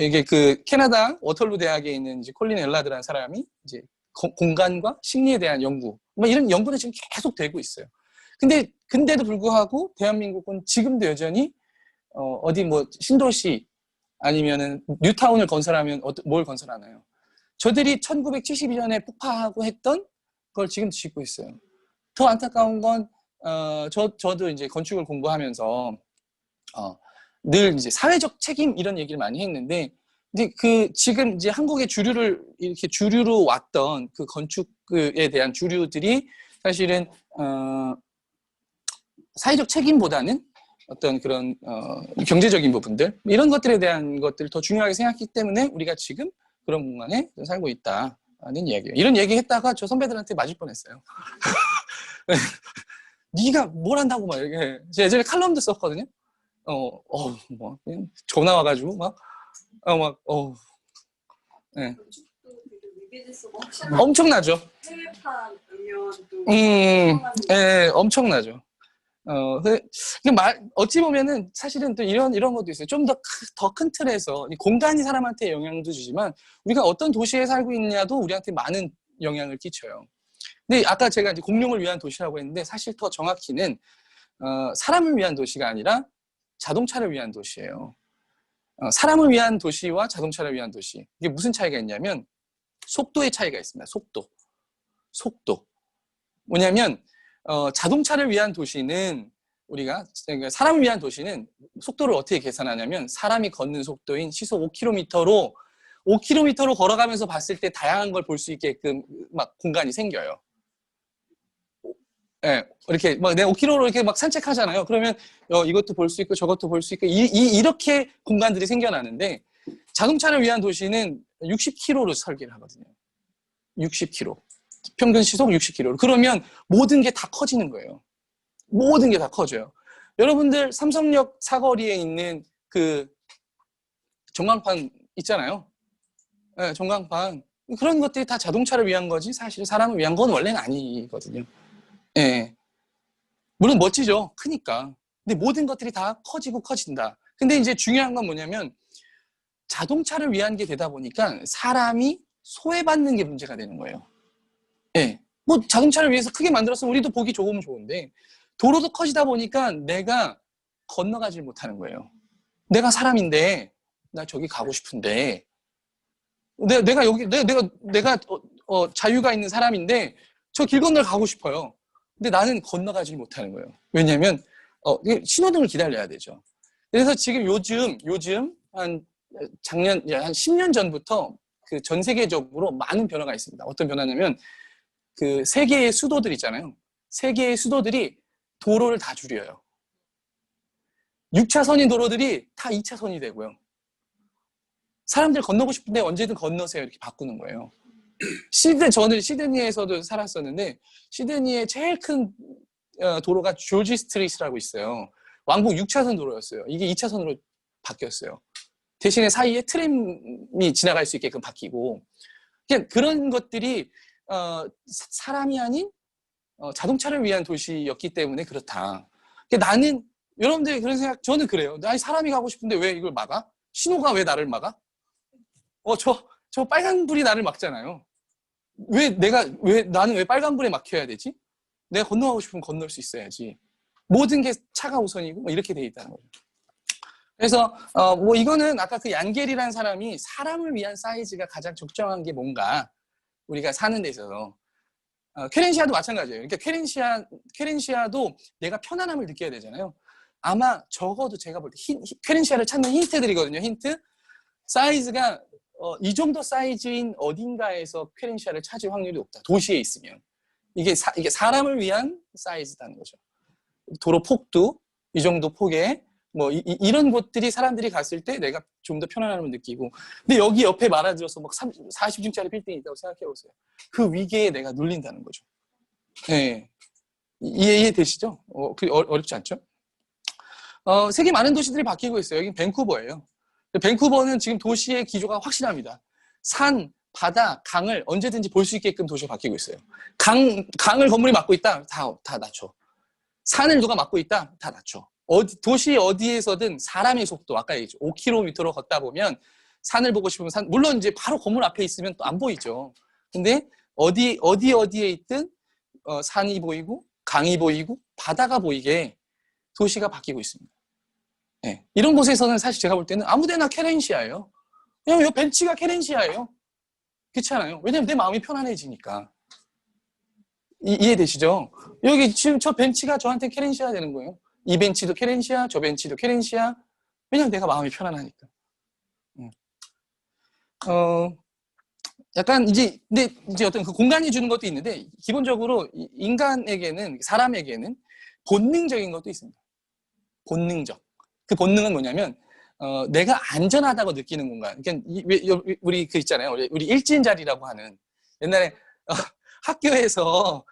이게 그 캐나다 워털루 대학에 있는 이제 콜린 엘라드라는 사람이 이제 공간과 심리에 대한 연구, 뭐 이런 연구는 지금 계속 되고 있어요. 근데도 불구하고 대한민국은 지금도 여전히 어디 뭐 신도시 아니면은 뉴타운을 건설하면 뭘 건설하나요? 저들이 1972년에 폭파하고 했던 걸 지금 짓고 있어요. 더 안타까운 건 저도 이제 건축을 공부하면서 늘 이제 사회적 책임 이런 얘기를 많이 했는데, 이제 지금 이제 한국의 주류로 왔던 그 건축에 대한 주류들이 사실은 사회적 책임보다는 어떤 그런 경제적인 부분들, 이런 것들에 대한 것들을 더 중요하게 생각했기 때문에 우리가 지금 그런 공간에 살고 있다는 이야기예요. 이런 얘기 했다가 저 선배들한테 맞을 뻔했어요. 네가 뭘 한다고 막 이렇게. 제가 예전에 칼럼도 썼거든요. 뭐 전화 와가지고 네. 엄청나죠. 해외판 음료도 예, 엄청나죠. 어찌 보면은 사실은 또 이런 것도 있어요. 좀 더 큰 틀에서 공간이 사람한테 영향도 주지만 우리가 어떤 도시에 살고 있냐도 우리한테 많은 영향을 끼쳐요. 근데 아까 제가 이제 공룡을 위한 도시라고 했는데 사실 더 정확히는 사람을 위한 도시가 아니라 자동차를 위한 도시예요. 사람을 위한 도시와 자동차를 위한 도시. 이게 무슨 차이가 있냐면 속도의 차이가 있습니다. 속도. 뭐냐면 자동차를 위한 도시는 그러니까 사람을 위한 도시는 속도를 어떻게 계산하냐면 사람이 걷는 속도인 시속 5km로 걸어가면서 봤을 때 다양한 걸 볼 수 있게끔 막 공간이 생겨요. 예, 이렇게 막 내가 5km로 이렇게 막 산책하잖아요. 그러면 이것도 볼 수 있고 저것도 볼 수 있고 이렇게 공간들이 생겨나는데, 자동차를 위한 도시는 60km로 설계를 하거든요. 60km. 평균 시속 60km. 그러면 모든 게 다 커지는 거예요. 모든 게 다 커져요. 여러분들 삼성역 사거리에 있는 그 전광판 있잖아요. 네, 전광판. 그런 것들이 다 자동차를 위한 거지 사실 사람을 위한 건 원래는 아니거든요. 네. 물론 멋지죠. 크니까. 근데 모든 것들이 다 커지고 커진다. 근데 이제 중요한 건 뭐냐면 자동차를 위한 게 되다 보니까 사람이 소외받는 게 문제가 되는 거예요. 예. 뭐 자동차를 위해서 크게 만들었으면 우리도 보기 좋으면 좋은데 도로도 커지다 보니까 내가 건너가질 못하는 거예요. 내가 사람인데 나 저기 가고 싶은데 내가 여기 내가 자유가 있는 사람인데 저 길 건너 가고 싶어요. 근데 나는 건너가질 못하는 거예요. 왜냐면 신호등을 기다려야 되죠. 그래서 지금 요즘 한 10년 전부터 그 전 세계적으로 많은 변화가 있습니다. 어떤 변화냐면 그 세계의 수도들 있잖아요. 세계의 수도들이 도로를 다 줄여요. 6차선인 도로들이 다 2차선이 되고요. 사람들 건너고 싶은데 언제든 건너세요. 이렇게 바꾸는 거예요. 저는 시드니에서도 살았었는데 시드니의 제일 큰 도로가 조지 스트리트라고 있어요. 왕복 6차선 도로였어요. 이게 2차선으로 바뀌었어요. 대신에 사이에 트램이 지나갈 수 있게끔 바뀌고 그냥 그런 것들이 사람이 아닌 자동차를 위한 도시였기 때문에 그렇다. 그러니까 나는 여러분들이 그런 생각 저는 그래요. 아니 사람이 가고 싶은데 왜 이걸 막아? 신호가 왜 나를 막아? 저 빨간 불이 나를 막잖아요. 나는 왜 빨간 불에 막혀야 되지? 내가 건너가고 싶으면 건널 수 있어야지. 모든 게 차가 우선이고 뭐 이렇게 돼 있다는 거죠. 그래서 뭐 이거는 아까 그 얀겔이라는 사람이 사람을 위한 사이즈가 가장 적정한 게 뭔가 우리가 사는 데 있어서 케렌시아도 마찬가지예요. 그러니까 케렌시아도 내가 편안함을 느껴야 되잖아요. 아마 적어도 제가 볼 때 케렌시아를 찾는 힌트들이거든요. 힌트 사이즈가 이 정도 사이즈인 어딘가에서 케렌시아를 찾을 확률이 높다. 도시에 있으면 이게 사람을 위한 사이즈다는 거죠. 도로 폭도 이 정도 폭에 뭐 이런 곳들이 사람들이 갔을 때 내가 좀 더 편안함을 느끼고 근데 여기 옆에 말아들어서 막 40층짜리 빌딩이 있다고 생각해 보세요. 그 위계에 내가 눌린다는 거죠. 네. 이해되시죠? 어렵지 않죠? 세계 많은 도시들이 바뀌고 있어요. 여기 밴쿠버예요. 밴쿠버는 지금 도시의 기조가 확실합니다. 산, 바다, 강을 언제든지 볼 수 있게끔 도시가 바뀌고 있어요. 강을 건물이 막고 있다? 다 낮춰. 산을 누가 막고 있다? 다 낮춰. 도시 어디에서든 사람의 속도, 아까 얘기했죠. 5km로 걷다 보면 산을 보고 싶으면 물론 이제 바로 건물 앞에 있으면 또 안 보이죠. 근데 어디에 있든 산이 보이고, 강이 보이고, 바다가 보이게 도시가 바뀌고 있습니다. 네. 이런 곳에서는 사실 제가 볼 때는 아무데나 케렌시아예요. 왜냐면 이 벤치가 케렌시아예요. 그렇잖아요. 왜냐면 내 마음이 편안해지니까. 이해되시죠? 여기 지금 저 벤치가 저한테 케렌시아 되는 거예요. 이 벤치도 케렌시아, 저 벤치도 케렌시아. 왜냐면 내가 마음이 편안하니까. 약간 근데 이제 어떤 그 공간이 주는 것도 있는데 기본적으로 사람에게는 본능적인 것도 있습니다. 본능적. 그 본능은 뭐냐면 내가 안전하다고 느끼는 공간. 그러니까 우리 그 있잖아요. 우리 일진자리라고 하는 옛날에 학교에서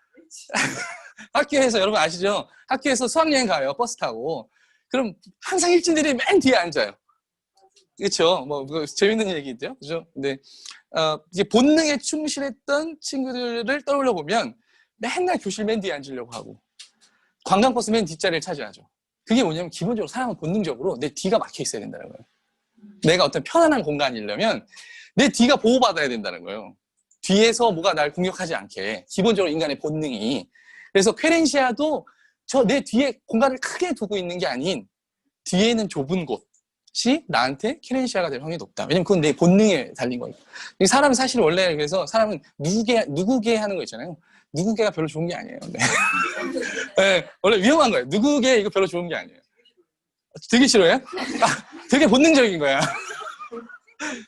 여러분 아시죠? 학교에서 수학여행 가요. 버스 타고. 그럼 항상 일진들이 맨 뒤에 앉아요. 그렇죠? 뭐 재밌는 얘기죠. 그죠? 근데 이제 본능에 충실했던 친구들을 떠올려 보면 맨날 교실 맨 뒤에 앉으려고 하고 관광버스 맨 뒷자리를 차지하죠. 그게 뭐냐면 기본적으로 사람은 본능적으로 내 뒤가 막혀 있어야 된다는 거예요. 내가 어떤 편안한 공간이려면 내 뒤가 보호받아야 된다는 거예요. 뒤에서 뭐가 날 공격하지 않게. 기본적으로 인간의 본능이. 그래서 퀘렌시아도 내 뒤에 공간을 크게 두고 있는 게 아닌 뒤에는 좁은 곳이 나한테 퀘렌시아가 될 확률이 높다. 왜냐면 그건 내 본능에 달린 거니까. 사람은 사실 원래 그래서 사람은 누구게 하는 거 있잖아요. 누구게가 별로 좋은 게 아니에요. 네. 네, 원래 위험한 거예요. 누구게 이거 별로 좋은 게 아니에요. 되게 싫어요? 되게 본능적인 거야.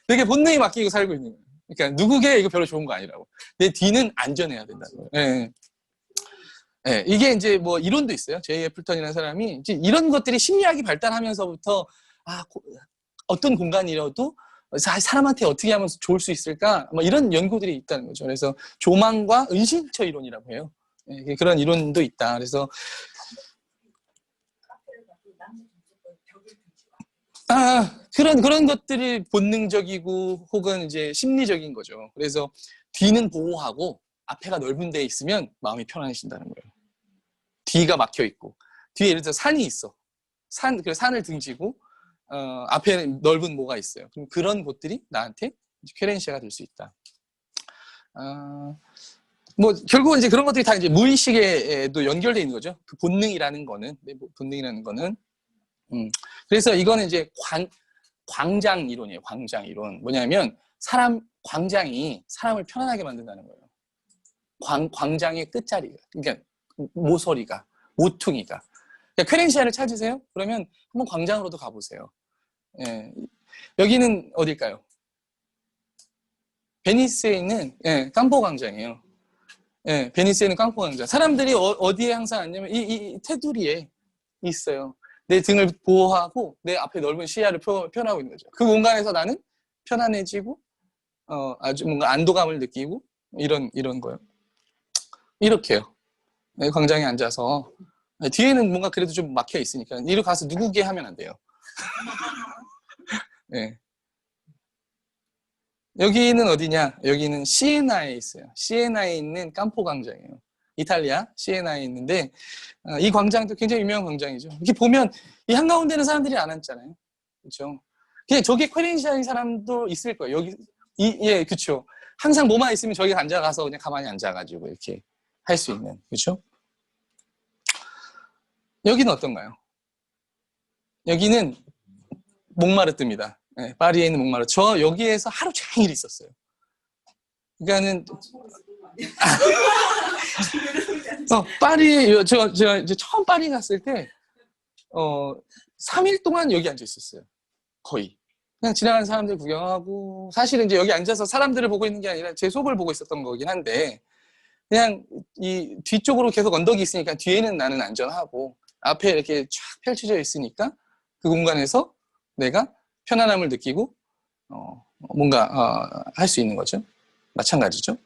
되게 본능이 맡기고 살고 있는 거예요. 그러니까 누구게 이거 별로 좋은 거 아니라고. 내 뒤는 안전해야 된다는 거예요. 네. 네, 이게 이제 뭐 이론도 있어요. 제이 애플턴이라는 사람이 이제 이런 것들이 심리학이 발달하면서부터 어떤 공간이라도 사람한테 어떻게 하면 좋을 수 있을까? 뭐 이런 연구들이 있다는 거죠. 그래서 조망과 은신처 이론이라고 해요. 네, 그런 이론도 있다. 그래서 그런 것들이 본능적이고 혹은 이제 심리적인 거죠. 그래서 뒤는 보호하고 앞에가 넓은 데에 있으면 마음이 편안해진다는 거예요. 뒤가 막혀 있고 뒤에 예를 들어 산이 있어. 그래서 산을 등지고 앞에 넓은 뭐가 있어요. 그럼 그런 곳들이 나한테 퀘렌시아가 될 수 있다. 뭐 결국은 이제 그런 것들이 다 이제 무의식에도 연결돼 있는 거죠. 그 본능이라는 거는 그래서 이거는 이제 광장 이론이에요. 광장 이론. 뭐냐면 광장이 사람을 편안하게 만든다는 거예요. 광장의 끝자리가, 그러니까 모서리가, 모퉁이가. 그러니까 퀘렌시아를 찾으세요? 그러면 한번 광장으로도 가보세요. 예. 여기는 어딜까요? 베니스에 있는 깜포 광장이에요. 예, 베니스에 있는 깜포 광장. 사람들이 어디에 항상 앉냐면 이 테두리에 있어요. 내 등을 보호하고 내 앞에 넓은 시야를 표현하고 있는 거죠. 그 공간에서 나는 편안해지고 아주 뭔가 안도감을 느끼고 이런 거요. 이렇게요. 네, 광장에 앉아서 뒤에는 뭔가 그래도 좀 막혀 있으니까 이리 가서 누구게 하면 안 돼요. 네. 여기는 어디냐? 여기는 시에나에 있어요. 시에나에 있는 깜포 광장이에요. 이탈리아 시에나에 있는데 이 광장도 굉장히 유명한 광장이죠. 이렇게 보면 이 한가운데는 사람들이 안 앉잖아요. 그렇죠? 그냥 저기 퀘렌시아인 사람도 있을 거예요. 여기 예, 그렇죠. 항상 뭐만 있으면 저기 앉아가서 그냥 가만히 앉아가지고 이렇게 할 수 있는, 그렇죠? 여기는 어떤가요? 여기는 몽마르트입니다. 네, 파리에 있는 몽마르트. 저 여기에서 하루 종일 있었어요. 그러니까는 파리 제가 이제 처음 파리 갔을 때 3일 동안 여기 앉아 있었어요. 거의. 그냥 지나가는 사람들 구경하고 사실은 이제 여기 앉아서 사람들을 보고 있는 게 아니라 제 속을 보고 있었던 거긴 한데 그냥 이 뒤쪽으로 계속 언덕이 있으니까 뒤에는 나는 안전하고 앞에 이렇게 쫙 펼쳐져 있으니까 그 공간에서 내가 편안함을 느끼고 뭔가 할 수 있는 거죠. 마찬가지죠.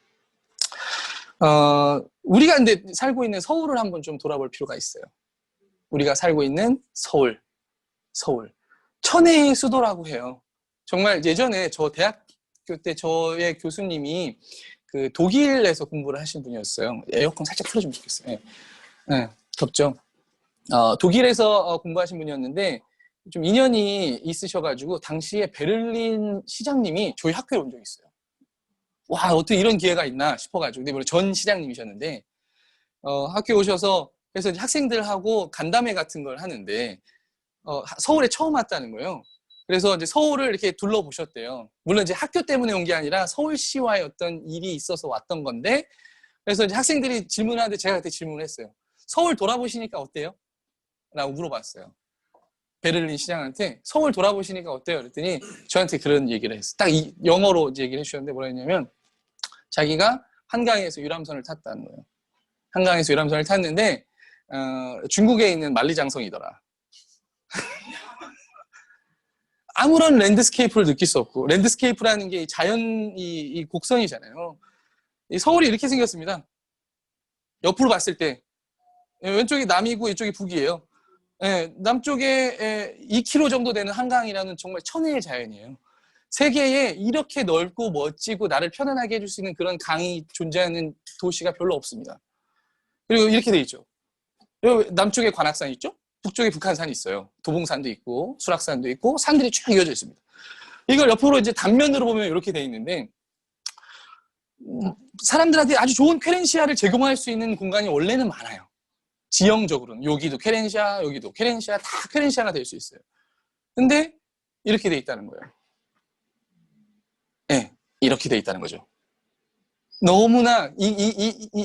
우리가 근데 살고 있는 서울을 한번 좀 돌아볼 필요가 있어요. 우리가 살고 있는 서울. 천혜의 수도라고 해요. 정말 예전에 저 대학교 때 저의 교수님이 그 독일에서 공부를 하신 분이었어요. 에어컨 살짝 틀어주면 좋겠어요. 네. 네, 덥죠. 독일에서 공부하신 분이었는데 좀 인연이 있으셔가지고 당시에 베를린 시장님이 저희 학교에 온 적이 있어요. 와, 어떻게 이런 기회가 있나 싶어가지고. 근데 물론 전 시장님이셨는데 학교에 오셔서 그래서 이제 학생들하고 간담회 같은 걸 하는데 서울에 처음 왔다는 거예요. 그래서 이제 서울을 이렇게 둘러보셨대요. 물론 이제 학교 때문에 온 게 아니라 서울시와의 어떤 일이 있어서 왔던 건데, 그래서 이제 학생들이 질문하는데 제가 그때 질문을 했어요. 서울 돌아보시니까 어때요? 라고 물어봤어요. 베를린 시장한테 서울 돌아보시니까 어때요? 그랬더니 저한테 그런 얘기를 했어요. 딱 영어로 얘기를 해주셨는데 뭐라 했냐면 자기가 한강에서 유람선을 탔다는 거예요. 한강에서 유람선을 탔는데 중국에 있는 만리장성이더라. 아무런 랜드스케이프를 느낄 수 없고, 랜드스케이프라는 게 자연 이 곡선이잖아요. 이 서울이 이렇게 생겼습니다. 옆으로 봤을 때 왼쪽이 남이고 이쪽이 북이에요. 예, 남쪽에 2km 정도 되는 한강이라는 정말 천혜의 자연이에요. 세계에 이렇게 넓고 멋지고 나를 편안하게 해줄 수 있는 그런 강이 존재하는 도시가 별로 없습니다. 그리고 이렇게 돼 있죠. 여기 남쪽에 관악산 있죠? 북쪽에 북한산이 있어요. 도봉산도 있고 수락산도 있고 산들이 쭉 이어져 있습니다. 이걸 옆으로 이제 단면으로 보면 이렇게 돼 있는데 사람들한테 아주 좋은 퀘렌시아를 제공할 수 있는 공간이 원래는 많아요. 지형적으로는 여기도 퀘렌시아, 여기도 퀘렌시아, 다 퀘렌시아가 될 수 있어요. 근데 이렇게 돼 있다는 거예요. 네, 이렇게 돼 있다는 거죠. 너무나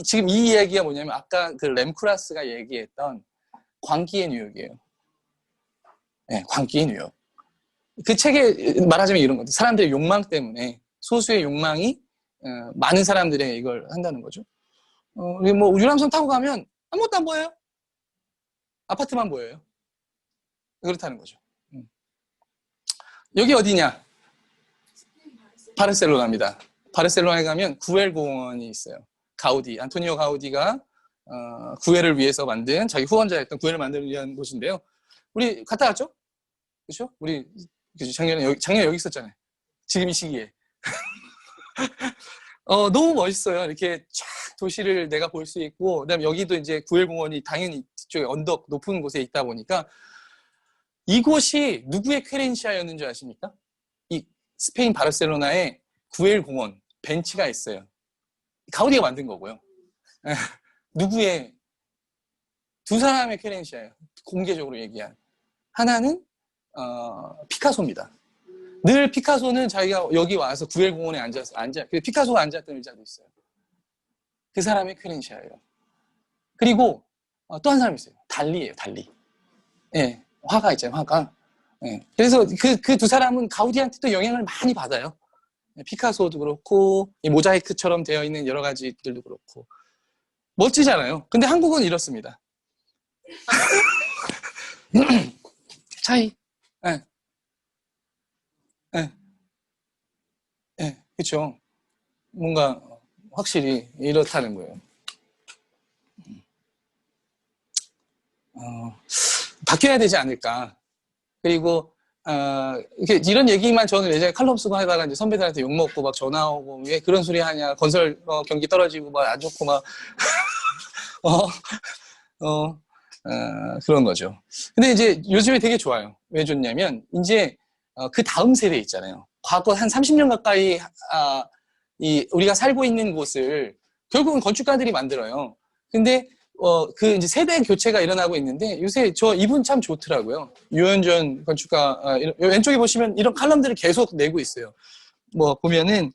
지금 이 이야기가 뭐냐면 아까 그 램쿠라스가 얘기했던 광기의 뉴욕이에요. 네, 광기의 뉴욕. 그 책에 말하자면 이런 거죠. 사람들의 욕망 때문에 소수의 욕망이 많은 사람들의 이걸 한다는 거죠. 뭐 유람선 타고 가면 아무것도 안 보여요. 아파트만 보여요. 그렇다는 거죠. 여기 어디냐? 바르셀로나입니다. 바르셀로나에 가면 구엘 공원이 있어요. 가우디, 안토니오 가우디가 구엘을 위해서 만든 자기 후원자였던 구엘을 만들기 위한 곳인데요. 우리 갔다 왔죠? 그렇죠? 우리 작년에 여기 있었잖아요. 지금 이 시기에. 너무 멋있어요. 이렇게 쫙 도시를 내가 볼 수 있고, 그다음에 여기도 이제 구엘 공원이 당연히 뒤쪽에 언덕 높은 곳에 있다 보니까 이곳이 누구의 퀘렌시아였는 줄 아십니까? 이 스페인 바르셀로나에 구엘 공원 벤치가 있어요. 가우디가 만든 거고요. 누구의 두 사람의 퀘렌시아예요. 공개적으로 얘기한. 하나는 피카소입니다. 늘 피카소는 자기가 여기 와서 구엘 공원에 앉아. 피카소가 앉았던 의자도 있어요. 그 사람의 퀘렌시아예요. 그리고 또 한 사람이 있어요. 달리예요. 달리. 예, 화가 있잖아요. 화가. 예. 그래서 그 두 사람은 가우디한테 또 영향을 많이 받아요. 피카소도 그렇고 이 모자이크처럼 되어 있는 여러 가지들도 그렇고 멋지잖아요. 근데 한국은 이렇습니다. 차이. 예, 예, 예, 그렇죠. 뭔가 확실히 이렇다는 거예요. 바뀌어야 되지 않을까. 그리고 이렇게 이런 얘기만 저는 예전에 칼럼 쓰고 하다가 이제 선배들한테 욕 먹고 막 전화 오고 왜 그런 소리 하냐, 건설 경기 떨어지고 막 안 좋고 막 그런 거죠. 근데 이제 요즘에 되게 좋아요. 왜 좋냐면 이제 그 다음 세대 있잖아요. 과거 한 30년 가까이 우리가 살고 있는 곳을 결국은 건축가들이 만들어요. 근데 그 이제 세대 교체가 일어나고 있는데 요새 저 이분 참 좋더라고요. 유현전 건축가 왼쪽에 보시면 이런 칼럼들을 계속 내고 있어요. 뭐 보면은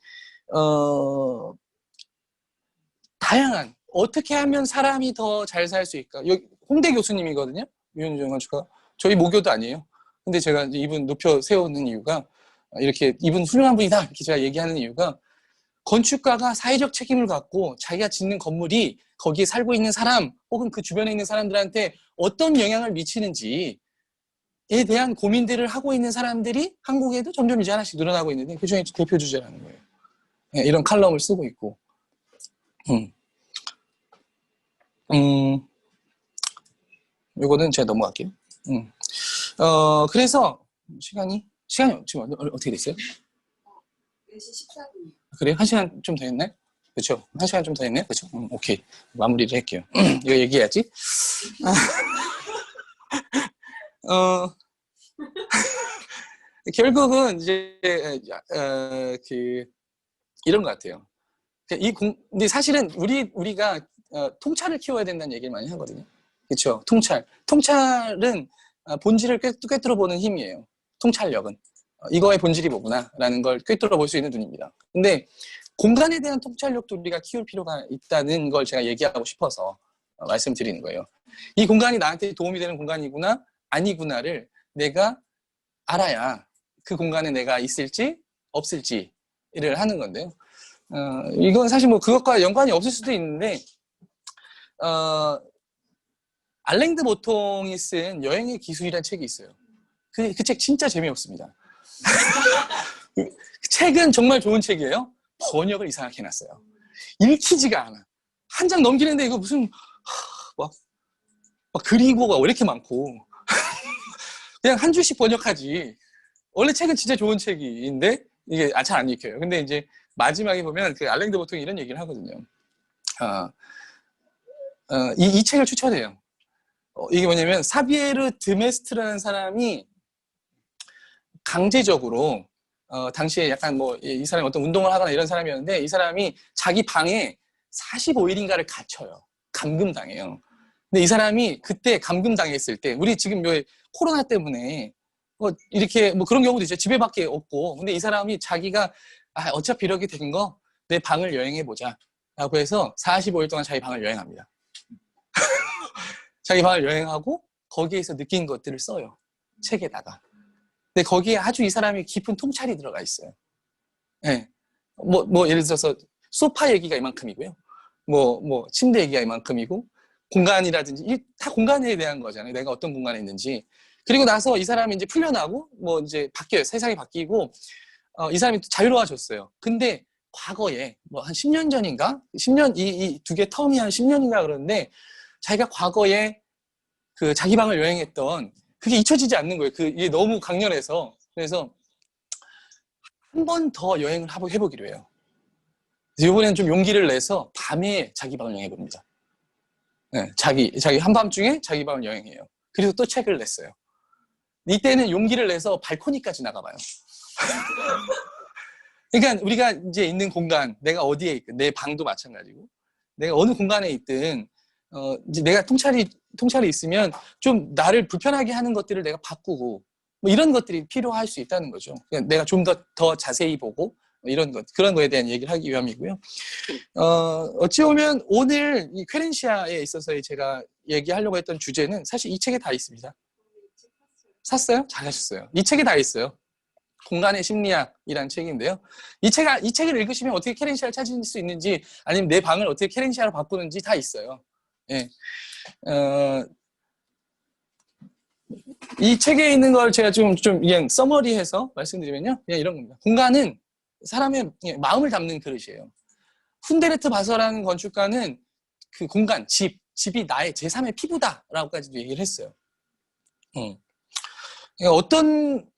다양한 어떻게 하면 사람이 더 잘 살 수 있을까? 여기 홍대 교수님이거든요. 유현정 건축가. 저희 모교도 아니에요. 근데 제가 이제 이분 높여 세우는 이유가 이렇게 이분 훌륭한 분이다 이렇게 제가 얘기하는 이유가 건축가가 사회적 책임을 갖고 자기가 짓는 건물이 거기에 살고 있는 사람 혹은 그 주변에 있는 사람들한테 어떤 영향을 미치는지에 대한 고민들을 하고 있는 사람들이 한국에도 점점 이제 하나씩 늘어나고 있는데 그중에 대표 주제라는 거예요. 네, 이런 칼럼을 쓰고 있고. 요거는 제가 넘어갈게요. 그래서 시간이 지금 어떻게 됐어요? 4시 14분이요. 그래요? 1시간 좀 더 했나요? 그렇죠. 1시간 좀 더 했네요. 그렇죠. 오케이. 마무리를 할게요. 이거 얘기해야지. 결국은 이제 이런 것 같아요. 근데 사실은 우리가 통찰을 키워야 된다는 얘기를 많이 하거든요. 그렇죠. 통찰은 본질을 꿰뚫어 보는 힘이에요. 통찰력은 이거의 본질이 뭐구나라는 걸 꿰뚫어 볼 수 있는 눈입니다. 근데 공간에 대한 통찰력도 우리가 키울 필요가 있다는 걸 제가 얘기하고 싶어서 말씀드리는 거예요. 이 공간이 나한테 도움이 되는 공간이구나 아니구나를 내가 알아야 그 공간에 내가 있을지 없을지를 하는 건데요. 이건 사실 뭐 그것과 연관이 없을 수도 있는데 알랭드 보통이 쓴 여행의 기술이라는 책이 있어요. 그 책 진짜 재미없습니다. 그 책은 정말 좋은 책이에요. 번역을 이상하게 해놨어요. 읽히지가 않아. 한 장 넘기는데 이거 무슨 막 그리고가 왜 이렇게 많고 그냥 한 줄씩 번역하지. 원래 책은 진짜 좋은 책인데 이게 잘 안 읽혀요. 근데 이제 마지막에 보면 그 알랭드 보통이 이런 얘기를 하거든요. 이 책을 추천해요. 이게 뭐냐면 사비에르 드메스트라는 사람이 강제적으로 당시에 약간 뭐 이 사람이 어떤 운동을 하거나 이런 사람이었는데 이 사람이 자기 방에 45일인가를 갇혀요. 감금당해요. 근데 이 사람이 그때 감금당했을 때 우리 지금 왜 코로나 때문에 이렇게 뭐 그런 경우도 있죠. 집에밖에 없고 근데 이 사람이 자기가 어차피 이렇게 된 거 내 방을 여행해보자 라고 해서 45일 동안 자기 방을 여행합니다. 자기 방을 여행하고 거기에서 느낀 것들을 써요. 책에다가. 근데 거기에 아주 이 사람이 깊은 통찰이 들어가 있어요. 네. 뭐 예를 들어서 소파 얘기가 이만큼이고요. 뭐 침대 얘기가 이만큼이고 공간이라든지 다 공간에 대한 거잖아요. 내가 어떤 공간에 있는지. 그리고 나서 이 사람이 이제 풀려나고 뭐 이제 바뀌어요. 세상이 바뀌고 이 사람이 자유로워졌어요. 근데 과거에 뭐 한 10년 전인가? 10년 이 두 개 텀이 한 10년인가 그런데 자기가 과거에 그 자기 방을 여행했던 그게 잊혀지지 않는 거예요. 이게 너무 강렬해서. 그래서 한 번 더 여행을 해보기로 해요. 그래서 이번에는 좀 용기를 내서 밤에 자기 방을 여행해봅니다. 네, 자기 한밤중에 자기 방을 여행해요. 그래서 또 책을 냈어요. 이때는 용기를 내서 발코니까지 나가봐요. 그러니까 우리가 이제 있는 공간, 내가 어디에 있든, 내 방도 마찬가지고, 내가 어느 공간에 있든, 이제 내가 통찰이 있으면 좀 나를 불편하게 하는 것들을 내가 바꾸고, 뭐 이런 것들이 필요할 수 있다는 거죠. 그러니까 내가 좀 더 자세히 보고, 그런 거에 대한 얘기를 하기 위함이고요. 어찌 보면 오늘 이 퀘렌시아에 있어서 제가 얘기하려고 했던 주제는 사실 이 책에 다 있습니다. 샀어요? 잘하셨어요. 이 책에 다 있어요. 공간의 심리학이라는 책인데요. 이 책을 읽으시면 어떻게 케렌시아를 찾을 수 있는지 아니면 내 방을 어떻게 케렌시아로 바꾸는지 다 있어요. 예. 이 책에 있는 걸 제가 좀 그냥 서머리해서 말씀드리면요. 그냥 이런 겁니다. 공간은 사람의 마음을 담는 그릇이에요. 훈데르트 바서라는 건축가는 그 공간, 집이 나의 제3의 피부다라고까지도 얘기를 했어요. 그러니까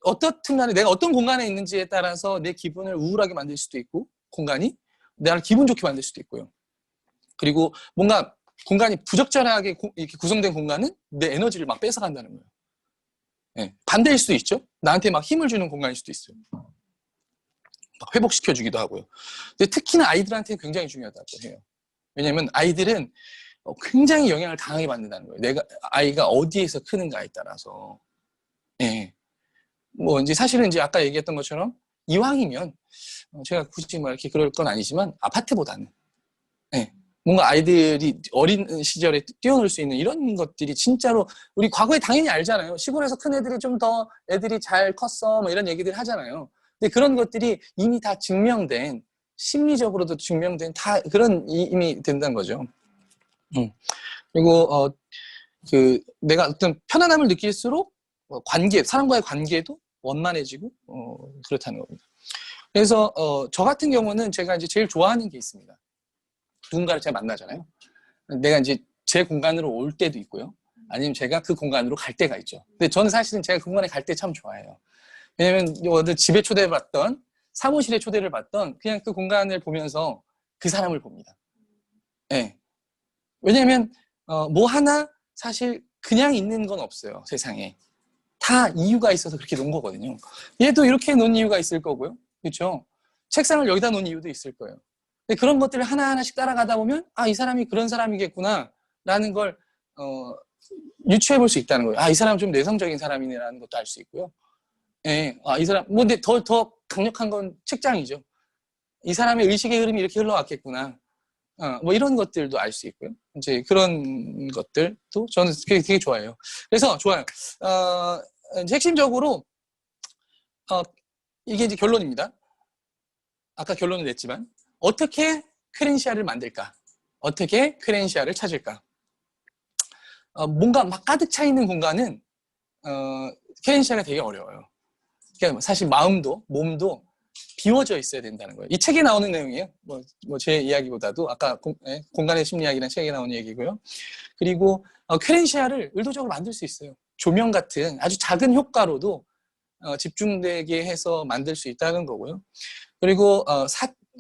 어떻든 간에 내가 어떤 공간에 있는지에 따라서 내 기분을 우울하게 만들 수도 있고, 공간이 나를 기분 좋게 만들 수도 있고요. 그리고 뭔가 공간이 부적절하게 이렇게 구성된 공간은 내 에너지를 막 뺏어간다는 거예요. 네, 반대일 수도 있죠. 나한테 막 힘을 주는 공간일 수도 있어요. 막 회복시켜주기도 하고요. 근데 특히나 아이들한테는 굉장히 중요하다고 해요. 왜냐하면 아이들은 굉장히 영향을 강하게 받는다는 거예요. 아이가 어디에서 크는가에 따라서. 예. 뭐 이제 사실은 이제 아까 얘기했던 것처럼 이왕이면 제가 굳이 뭐 이렇게 그럴 건 아니지만 아파트보다는 예. 뭔가 아이들이 어린 시절에 뛰어놀 수 있는 이런 것들이 진짜로 우리 과거에 당연히 알잖아요. 시골에서 큰 애들이 좀 더 애들이 잘 컸어 뭐 이런 얘기들 하잖아요. 근데 그런 것들이 이미 다 증명된, 심리적으로도 증명된 다 그런 이미 된다는 거죠. 그리고 내가 어떤 편안함을 느낄수록 사람과의 관계도 원만해지고 그렇다는 겁니다. 그래서 저 같은 경우는 제가 이제 제일 좋아하는 게 있습니다. 누군가를 제가 만나잖아요. 내가 이제 제 공간으로 올 때도 있고요. 아니면 제가 그 공간으로 갈 때가 있죠. 근데 저는 사실은 제가 그 공간에 갈 때 참 좋아해요. 왜냐면 어느 집에 초대받던, 사무실에 초대를 받던 그냥 그 공간을 보면서 그 사람을 봅니다. 네. 왜냐면 뭐 하나 사실 그냥 있는 건 없어요. 세상에. 다 이유가 있어서 그렇게 놓은 거거든요. 얘도 이렇게 놓은 이유가 있을 거고요. 그렇죠? 책상을 여기다 놓은 이유도 있을 거예요. 근데 그런 것들을 하나하나씩 따라가다 보면 이 사람이 그런 사람이겠구나 라는 걸 유추해 볼 수 있다는 거예요. 이 사람은 좀 내성적인 사람이네라는 것도 알 수 있고요. 예, 이 사람 근데 더 강력한 건 책장이죠. 이 사람의 의식의 흐름이 이렇게 흘러왔겠구나. 뭐 이런 것들도 알 수 있고요. 이제 그런 것들도 저는 되게 좋아해요. 그래서 좋아요. 이제 핵심적으로 이게 이제 결론입니다. 아까 결론을 냈지만 어떻게 퀘렌시아를 만들까? 어떻게 퀘렌시아를 찾을까? 뭔가 막 가득 차 있는 공간은 퀘렌시아가 되게 어려워요. 그러니까 사실 마음도 몸도 비워져 있어야 된다는 거예요. 이 책에 나오는 내용이에요. 뭐 제 이야기보다도 아까 공간의 심리학이라는 책에 나오는 얘기고요. 그리고 퀘렌시아를 의도적으로 만들 수 있어요. 조명 같은 아주 작은 효과로도 집중되게 해서 만들 수 있다는 거고요. 그리고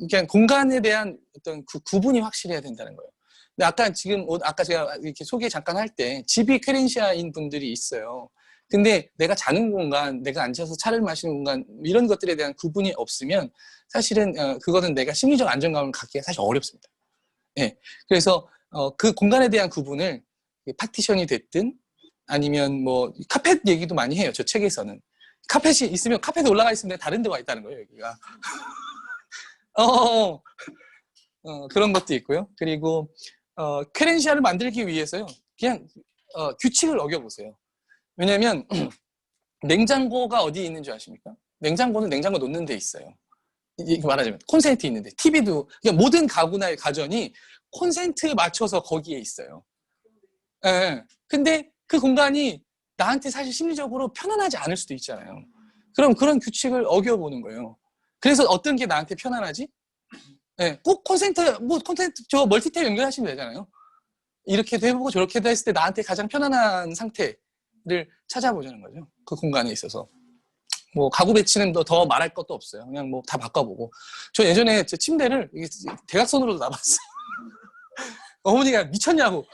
그냥 공간에 대한 어떤 구분이 확실해야 된다는 거예요. 근데 아까 제가 이렇게 소개 잠깐 할 때 집이 퀘렌시아인 분들이 있어요. 근데 내가 자는 공간, 내가 앉아서 차를 마시는 공간 이런 것들에 대한 구분이 없으면 사실은 그거는 내가 심리적 안정감을 갖기가 사실 어렵습니다. 예. 그래서 그 공간에 대한 구분을 파티션이 됐든 아니면 뭐 카펫 얘기도 많이 해요. 저 책에서는 카펫이 있으면 카펫에 올라가 있으면 다른 데가 있다는 거예요. 여기가 그런 것도 있고요. 그리고 퀘렌시아를 만들기 위해서요. 그냥 규칙을 어겨보세요. 왜냐면 냉장고가 어디에 있는 줄 아십니까? 냉장고는 냉장고 놓는 데 있어요. 이렇게 말하자면 콘센트 있는데 TV도 그러니까 모든 가구나 가전이 콘센트에 맞춰서 거기에 있어요. 예. 근데 그 공간이 나한테 사실 심리적으로 편안하지 않을 수도 있잖아요. 그럼 그런 규칙을 어겨보는 거예요. 그래서 어떤 게 나한테 편안하지? 예. 꼭 콘센트 저 멀티탭 연결하시면 되잖아요. 이렇게도 해보고 저렇게도 했을 때 나한테 가장 편안한 상태를 찾아보자는 거죠. 그 공간에 있어서. 뭐 가구 배치는 더 말할 것도 없어요. 그냥 뭐 다 바꿔보고. 저 예전에 제 침대를 대각선으로 놔봤어요. 어머니가 미쳤냐고.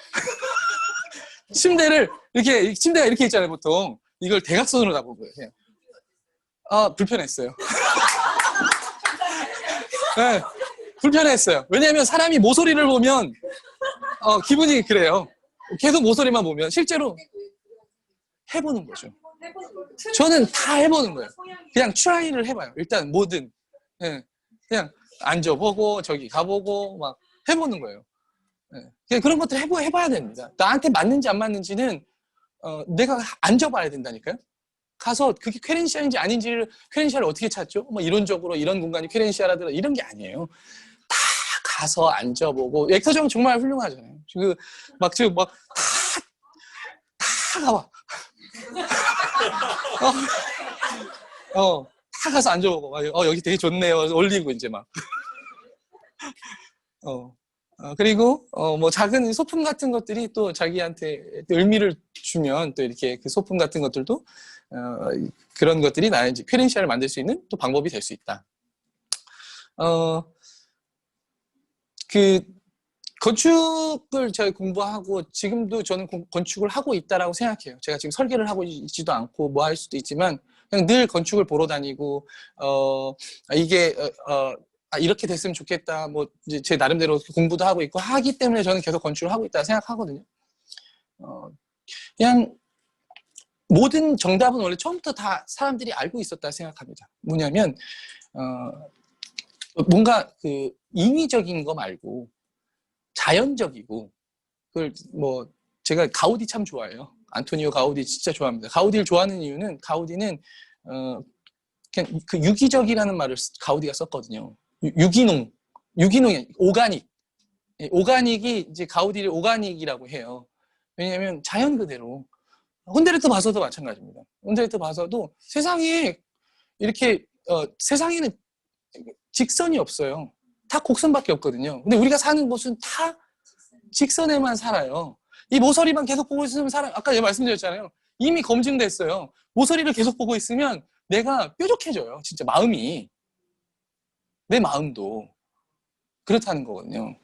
침대가 이렇게 있잖아요, 보통. 이걸 대각선으로 놔본 거예요. 불편했어요. 네, 불편했어요. 왜냐하면 사람이 모서리를 보면 기분이 그래요. 계속 모서리만 보면 실제로 해보는 거죠. 저는 다 해보는 거예요. 그냥 트라이를 해봐요. 일단 뭐든 그냥 앉아보고 저기 가보고 막 해보는 거예요. 그냥 그런 것들 해봐야 됩니다. 나한테 맞는지 안 맞는지는 내가 앉아봐야 된다니까요. 가서 그게 퀘렌시아인지 아닌지를 퀘렌시아를 어떻게 찾죠? 뭐 이론적으로 이런 공간이 퀘렌시아라더라 이런 게 아니에요. 다 가서 앉아보고 엑터정 정말 훌륭하잖아요. 다 가봐. 다 가서 앉아보고, 여기 되게 좋네요. 올리고, 이제 막. 그리고, 뭐, 작은 소품 같은 것들이 또 자기한테 의미를 주면 또 이렇게 그 소품 같은 것들도, 그런 것들이 나의 이제 퀘렌시아를 만들 수 있는 또 방법이 될 수 있다. 그, 건축을 제가 공부하고 지금도 저는 건축을 하고 있다라고 생각해요. 제가 지금 설계를 하고 있지도 않고 뭐 할 수도 있지만 그냥 늘 건축을 보러 다니고 이게 이렇게 됐으면 좋겠다. 뭐 이제 제 나름대로 공부도 하고 있고 하기 때문에 저는 계속 건축을 하고 있다 생각하거든요. 그냥 모든 정답은 원래 처음부터 다 사람들이 알고 있었다 생각합니다. 뭐냐면 뭔가 그 인위적인 거 말고 자연적이고, 그걸 뭐 제가 가우디 참 좋아해요. 안토니오 가우디 진짜 좋아합니다. 가우디를 좋아하는 이유는 가우디는 그냥 그 유기적이라는 말을 가우디가 썼거든요. 유기농이 오가닉. 오가닉이 이제 가우디를 오가닉이라고 해요. 왜냐하면 자연 그대로. 혼데르트 봐서도 마찬가지입니다. 혼데르트 봐서도 세상에 이렇게 세상에는 직선이 없어요. 다 곡선밖에 없거든요. 근데 우리가 사는 곳은 다 직선에만 살아요. 이 모서리만 계속 보고 있으면 아까 제가 말씀드렸잖아요. 이미 검증됐어요. 모서리를 계속 보고 있으면 내가 뾰족해져요. 진짜 마음이. 내 마음도. 그렇다는 거거든요.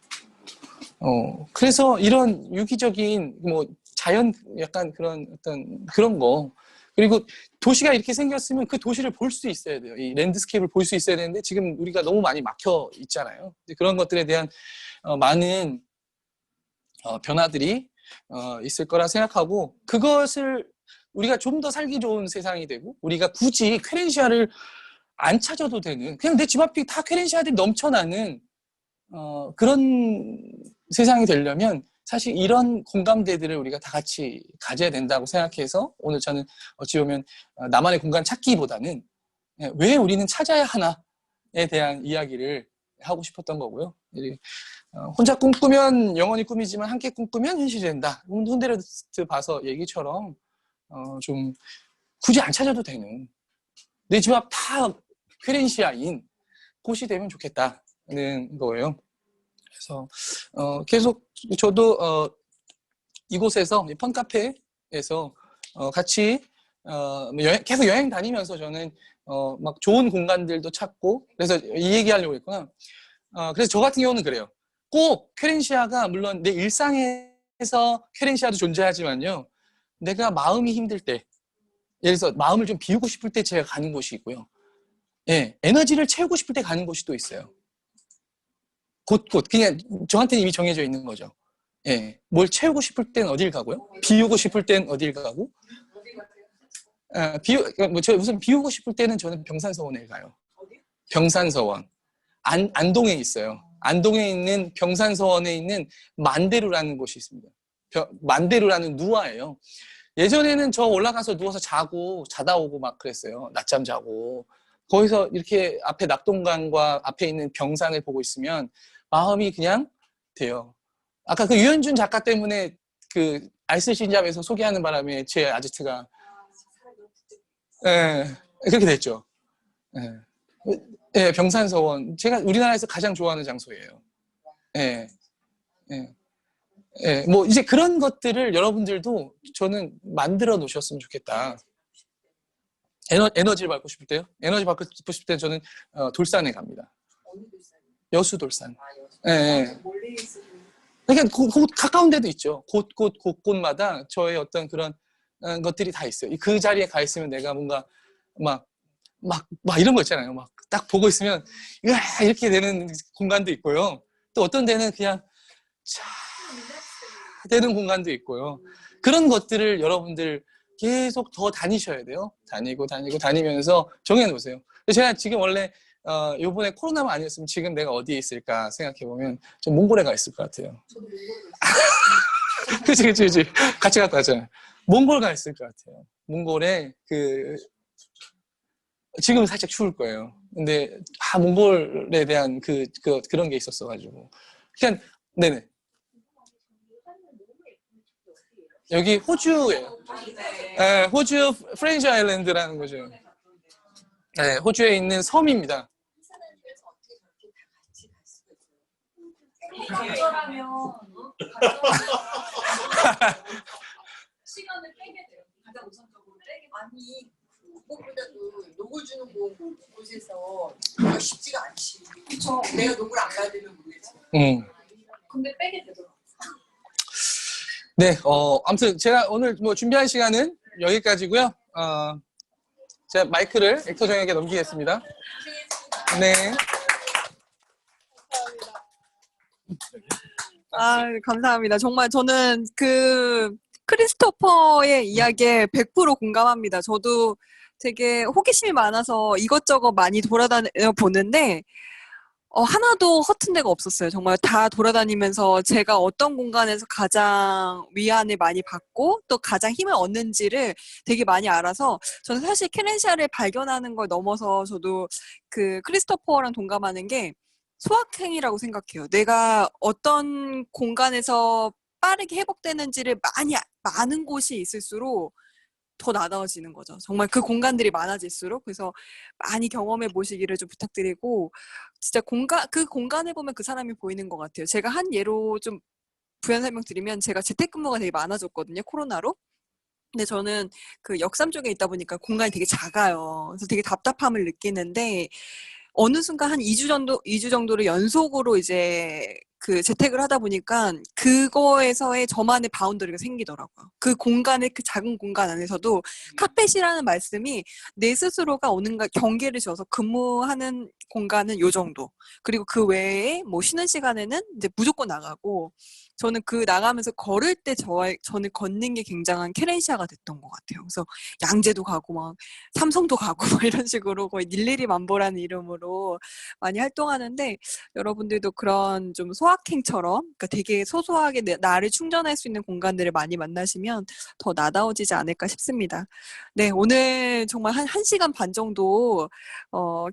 그래서 이런 유기적인, 뭐, 자연, 약간 그런 거. 그리고 도시가 이렇게 생겼으면 그 도시를 볼 수 있어야 돼요. 이 랜드스케이프를 볼 수 있어야 되는데 지금 우리가 너무 많이 막혀 있잖아요. 그런 것들에 대한 많은 변화들이 있을 거라 생각하고, 그것을 우리가 좀 더 살기 좋은 세상이 되고, 우리가 굳이 퀘렌시아를 안 찾아도 되는, 그냥 내 집 앞이 다 퀘렌시아들이 넘쳐나는 그런 세상이 되려면 사실 이런 공감대들을 우리가 다 같이 가져야 된다고 생각해서 오늘 저는 어찌 보면 나만의 공간 찾기보다는 왜 우리는 찾아야 하나에 대한 이야기를 하고 싶었던 거고요. 혼자 꿈꾸면 영원히 꿈이지만 함께 꿈꾸면 현실이 된다. 혼데르트 봐서 얘기처럼 좀 굳이 안 찾아도 되는, 내 집 앞 다 퀘렌시아인 곳이 되면 좋겠다는 거예요. 그래서 계속 저도 이곳에서 펀카페에서 같이 계속 여행 다니면서 저는 막 좋은 공간들도 찾고, 그래서 이 얘기하려고 했구나. 그래서 저 같은 경우는 그래요. 꼭 퀘렌시아가 물론 내 일상에서 퀘렌시아도 존재하지만요. 내가 마음이 힘들 때, 예를 들어서 마음을 좀 비우고 싶을 때 제가 가는 곳이 있고요. 예, 에너지를 채우고 싶을 때 가는 곳이 또 있어요. 곳곳 그냥 저한테는 이미 정해져 있는 거죠. 예, 뭘 채우고 싶을 땐 어딜 가고요. 비우고 싶을 땐 어딜 가고. 우선 비우고 싶을 때는 저는 병산서원에 가요. 병산서원. 안동에 있어요. 안동에 있는 병산서원에 있는 만데루라는 곳이 있습니다. 만데루라는 누아예요. 예전에는 저 올라가서 누워서 자다 오고 막 그랬어요. 낮잠 자고. 거기서 이렇게 앞에 낙동강과 앞에 있는 병산을 보고 있으면 마음이 그냥 돼요. 아까 그 유현준 작가 때문에 그 알쓸신잡에서 소개하는 바람에 제 아지트가 그렇게 됐죠. 병산서원. 제가 우리나라에서 가장 좋아하는 장소예요. 뭐 이제 그런 것들을 여러분들도 저는 만들어 놓으셨으면 좋겠다. 에너지를 받고 싶을 때요? 에너지 받고 싶을 때 저는 돌산에 갑니다. 어느 돌산? 여수돌산. 멀리 있어도 그러니까 가까운 데도 있죠. 곳곳마다 저의 어떤 그런 것들이 다 있어요. 그 자리에 가 있으면 내가 뭔가 막 이런 거 있잖아요. 막 딱 보고 있으면 이렇게 되는 공간도 있고요. 또 어떤 데는 그냥 되는 공간도 있고요. 그런 것들을 여러분들 계속 더 다니셔야 돼요. 다니면서 정해놓으세요. 제가 지금 원래 요번에 코로나만 아니었으면 지금 내가 어디에 있을까 생각해보면 좀 몽골에 가 있을 것 같아요. 저도 몽골에 그치. 같이 갔다 왔잖아요. 몽골 가 있을 것 같아요. 몽골에 지금 살짝 추울 거예요. 근데 몽골에 대한 그런 게 있었어가지고. 그냥 네네. 여기 호주예요. 네, 호주 프렌즈 아일랜드라는 거죠. 네, 호주에 있는 섬입니다. 간절하면 시간을 빼게 돼요. 가장 우선적으로 빼게. 아니 무엇보다도 녹을 주는 곳에서 쉽지가 않지. 그쵸. 내가 녹을 안 받으면 모르겠지. 근데 빼게 되더라고. 네, 아무튼 제가 오늘 뭐 준비한 시간은 여기까지고요. 제가 마이크를 액터정에게 넘기겠습니다. 네. 아, 감사합니다. 정말 저는 그 크리스토퍼의 이야기에 100% 공감합니다. 저도 되게 호기심이 많아서 이것저것 많이 돌아다녀 보는데 하나도 허튼 데가 없었어요. 정말 다 돌아다니면서 제가 어떤 공간에서 가장 위안을 많이 받고 또 가장 힘을 얻는지를 되게 많이 알아서 저는 사실 케렌시아를 발견하는 걸 넘어서 저도 그 크리스토퍼랑 동감하는 게 소확행이라고 생각해요. 내가 어떤 공간에서 빠르게 회복되는지를 많은 곳이 있을수록 더 나아지는 거죠. 정말 그 공간들이 많아질수록. 그래서 많이 경험해 보시기를 좀 부탁드리고, 진짜 그 공간에 보면 그 사람이 보이는 것 같아요. 제가 한 예로 좀 부연 설명드리면, 제가 재택근무가 되게 많아졌거든요, 코로나로. 근데 저는 그 역삼 쪽에 있다 보니까 공간이 되게 작아요. 그래서 되게 답답함을 느끼는데, 어느 순간 한 2주 정도를 연속으로 이제 그 재택을 하다 보니까 그거에서의 저만의 바운더리가 생기더라고요. 그 공간의 그 작은 공간 안에서도 카펫이라는 말씀이 내 스스로가 어느가 경계를 지어서 근무하는 공간은 요 정도. 그리고 그 외에 뭐 쉬는 시간에는 이제 무조건 나가고, 저는 그 나가면서 걸을 때 저는 걷는 게 굉장한 케렌시아가 됐던 것 같아요. 그래서 양재도 가고 막 삼성도 가고 막 이런 식으로 거의 닐리리 만보라는 이름으로 많이 활동하는데, 여러분들도 그런 좀 소확행처럼, 그러니까 되게 소소하게 나를 충전할 수 있는 공간들을 많이 만나시면 더 나다워지지 않을까 싶습니다. 네, 오늘 정말 한 1시간 반 정도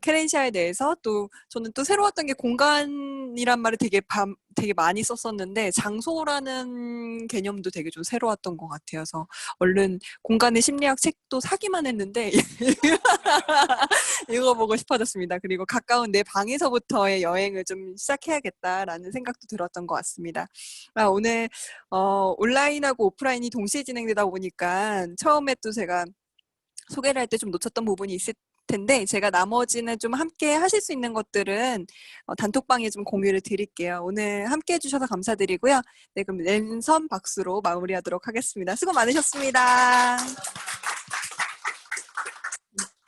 케렌시아에 대해서, 또 저는 또 새로웠던 게 공간이란 말을 되게 많이 썼었는데 장소라는 개념도 되게 좀 새로웠던 것 같아서 얼른 공간의 심리학 책도 사기만 했는데 읽어보고 싶어졌습니다. 그리고 가까운 내 방에서부터의 여행을 좀 시작해야겠다라는 생각도 들었던 것 같습니다. 오늘 온라인하고 오프라인이 동시에 진행되다 보니까 처음에 또 제가 소개를 할 때 좀 놓쳤던 부분이 있을 텐데, 제가 나머지는 좀 함께 하실 수 있는 것들은 단톡방에 좀 공유를 드릴게요. 오늘 함께 해주셔서 감사드리고요. 네, 그럼 랜선 박수로 마무리하도록 하겠습니다. 수고 많으셨습니다.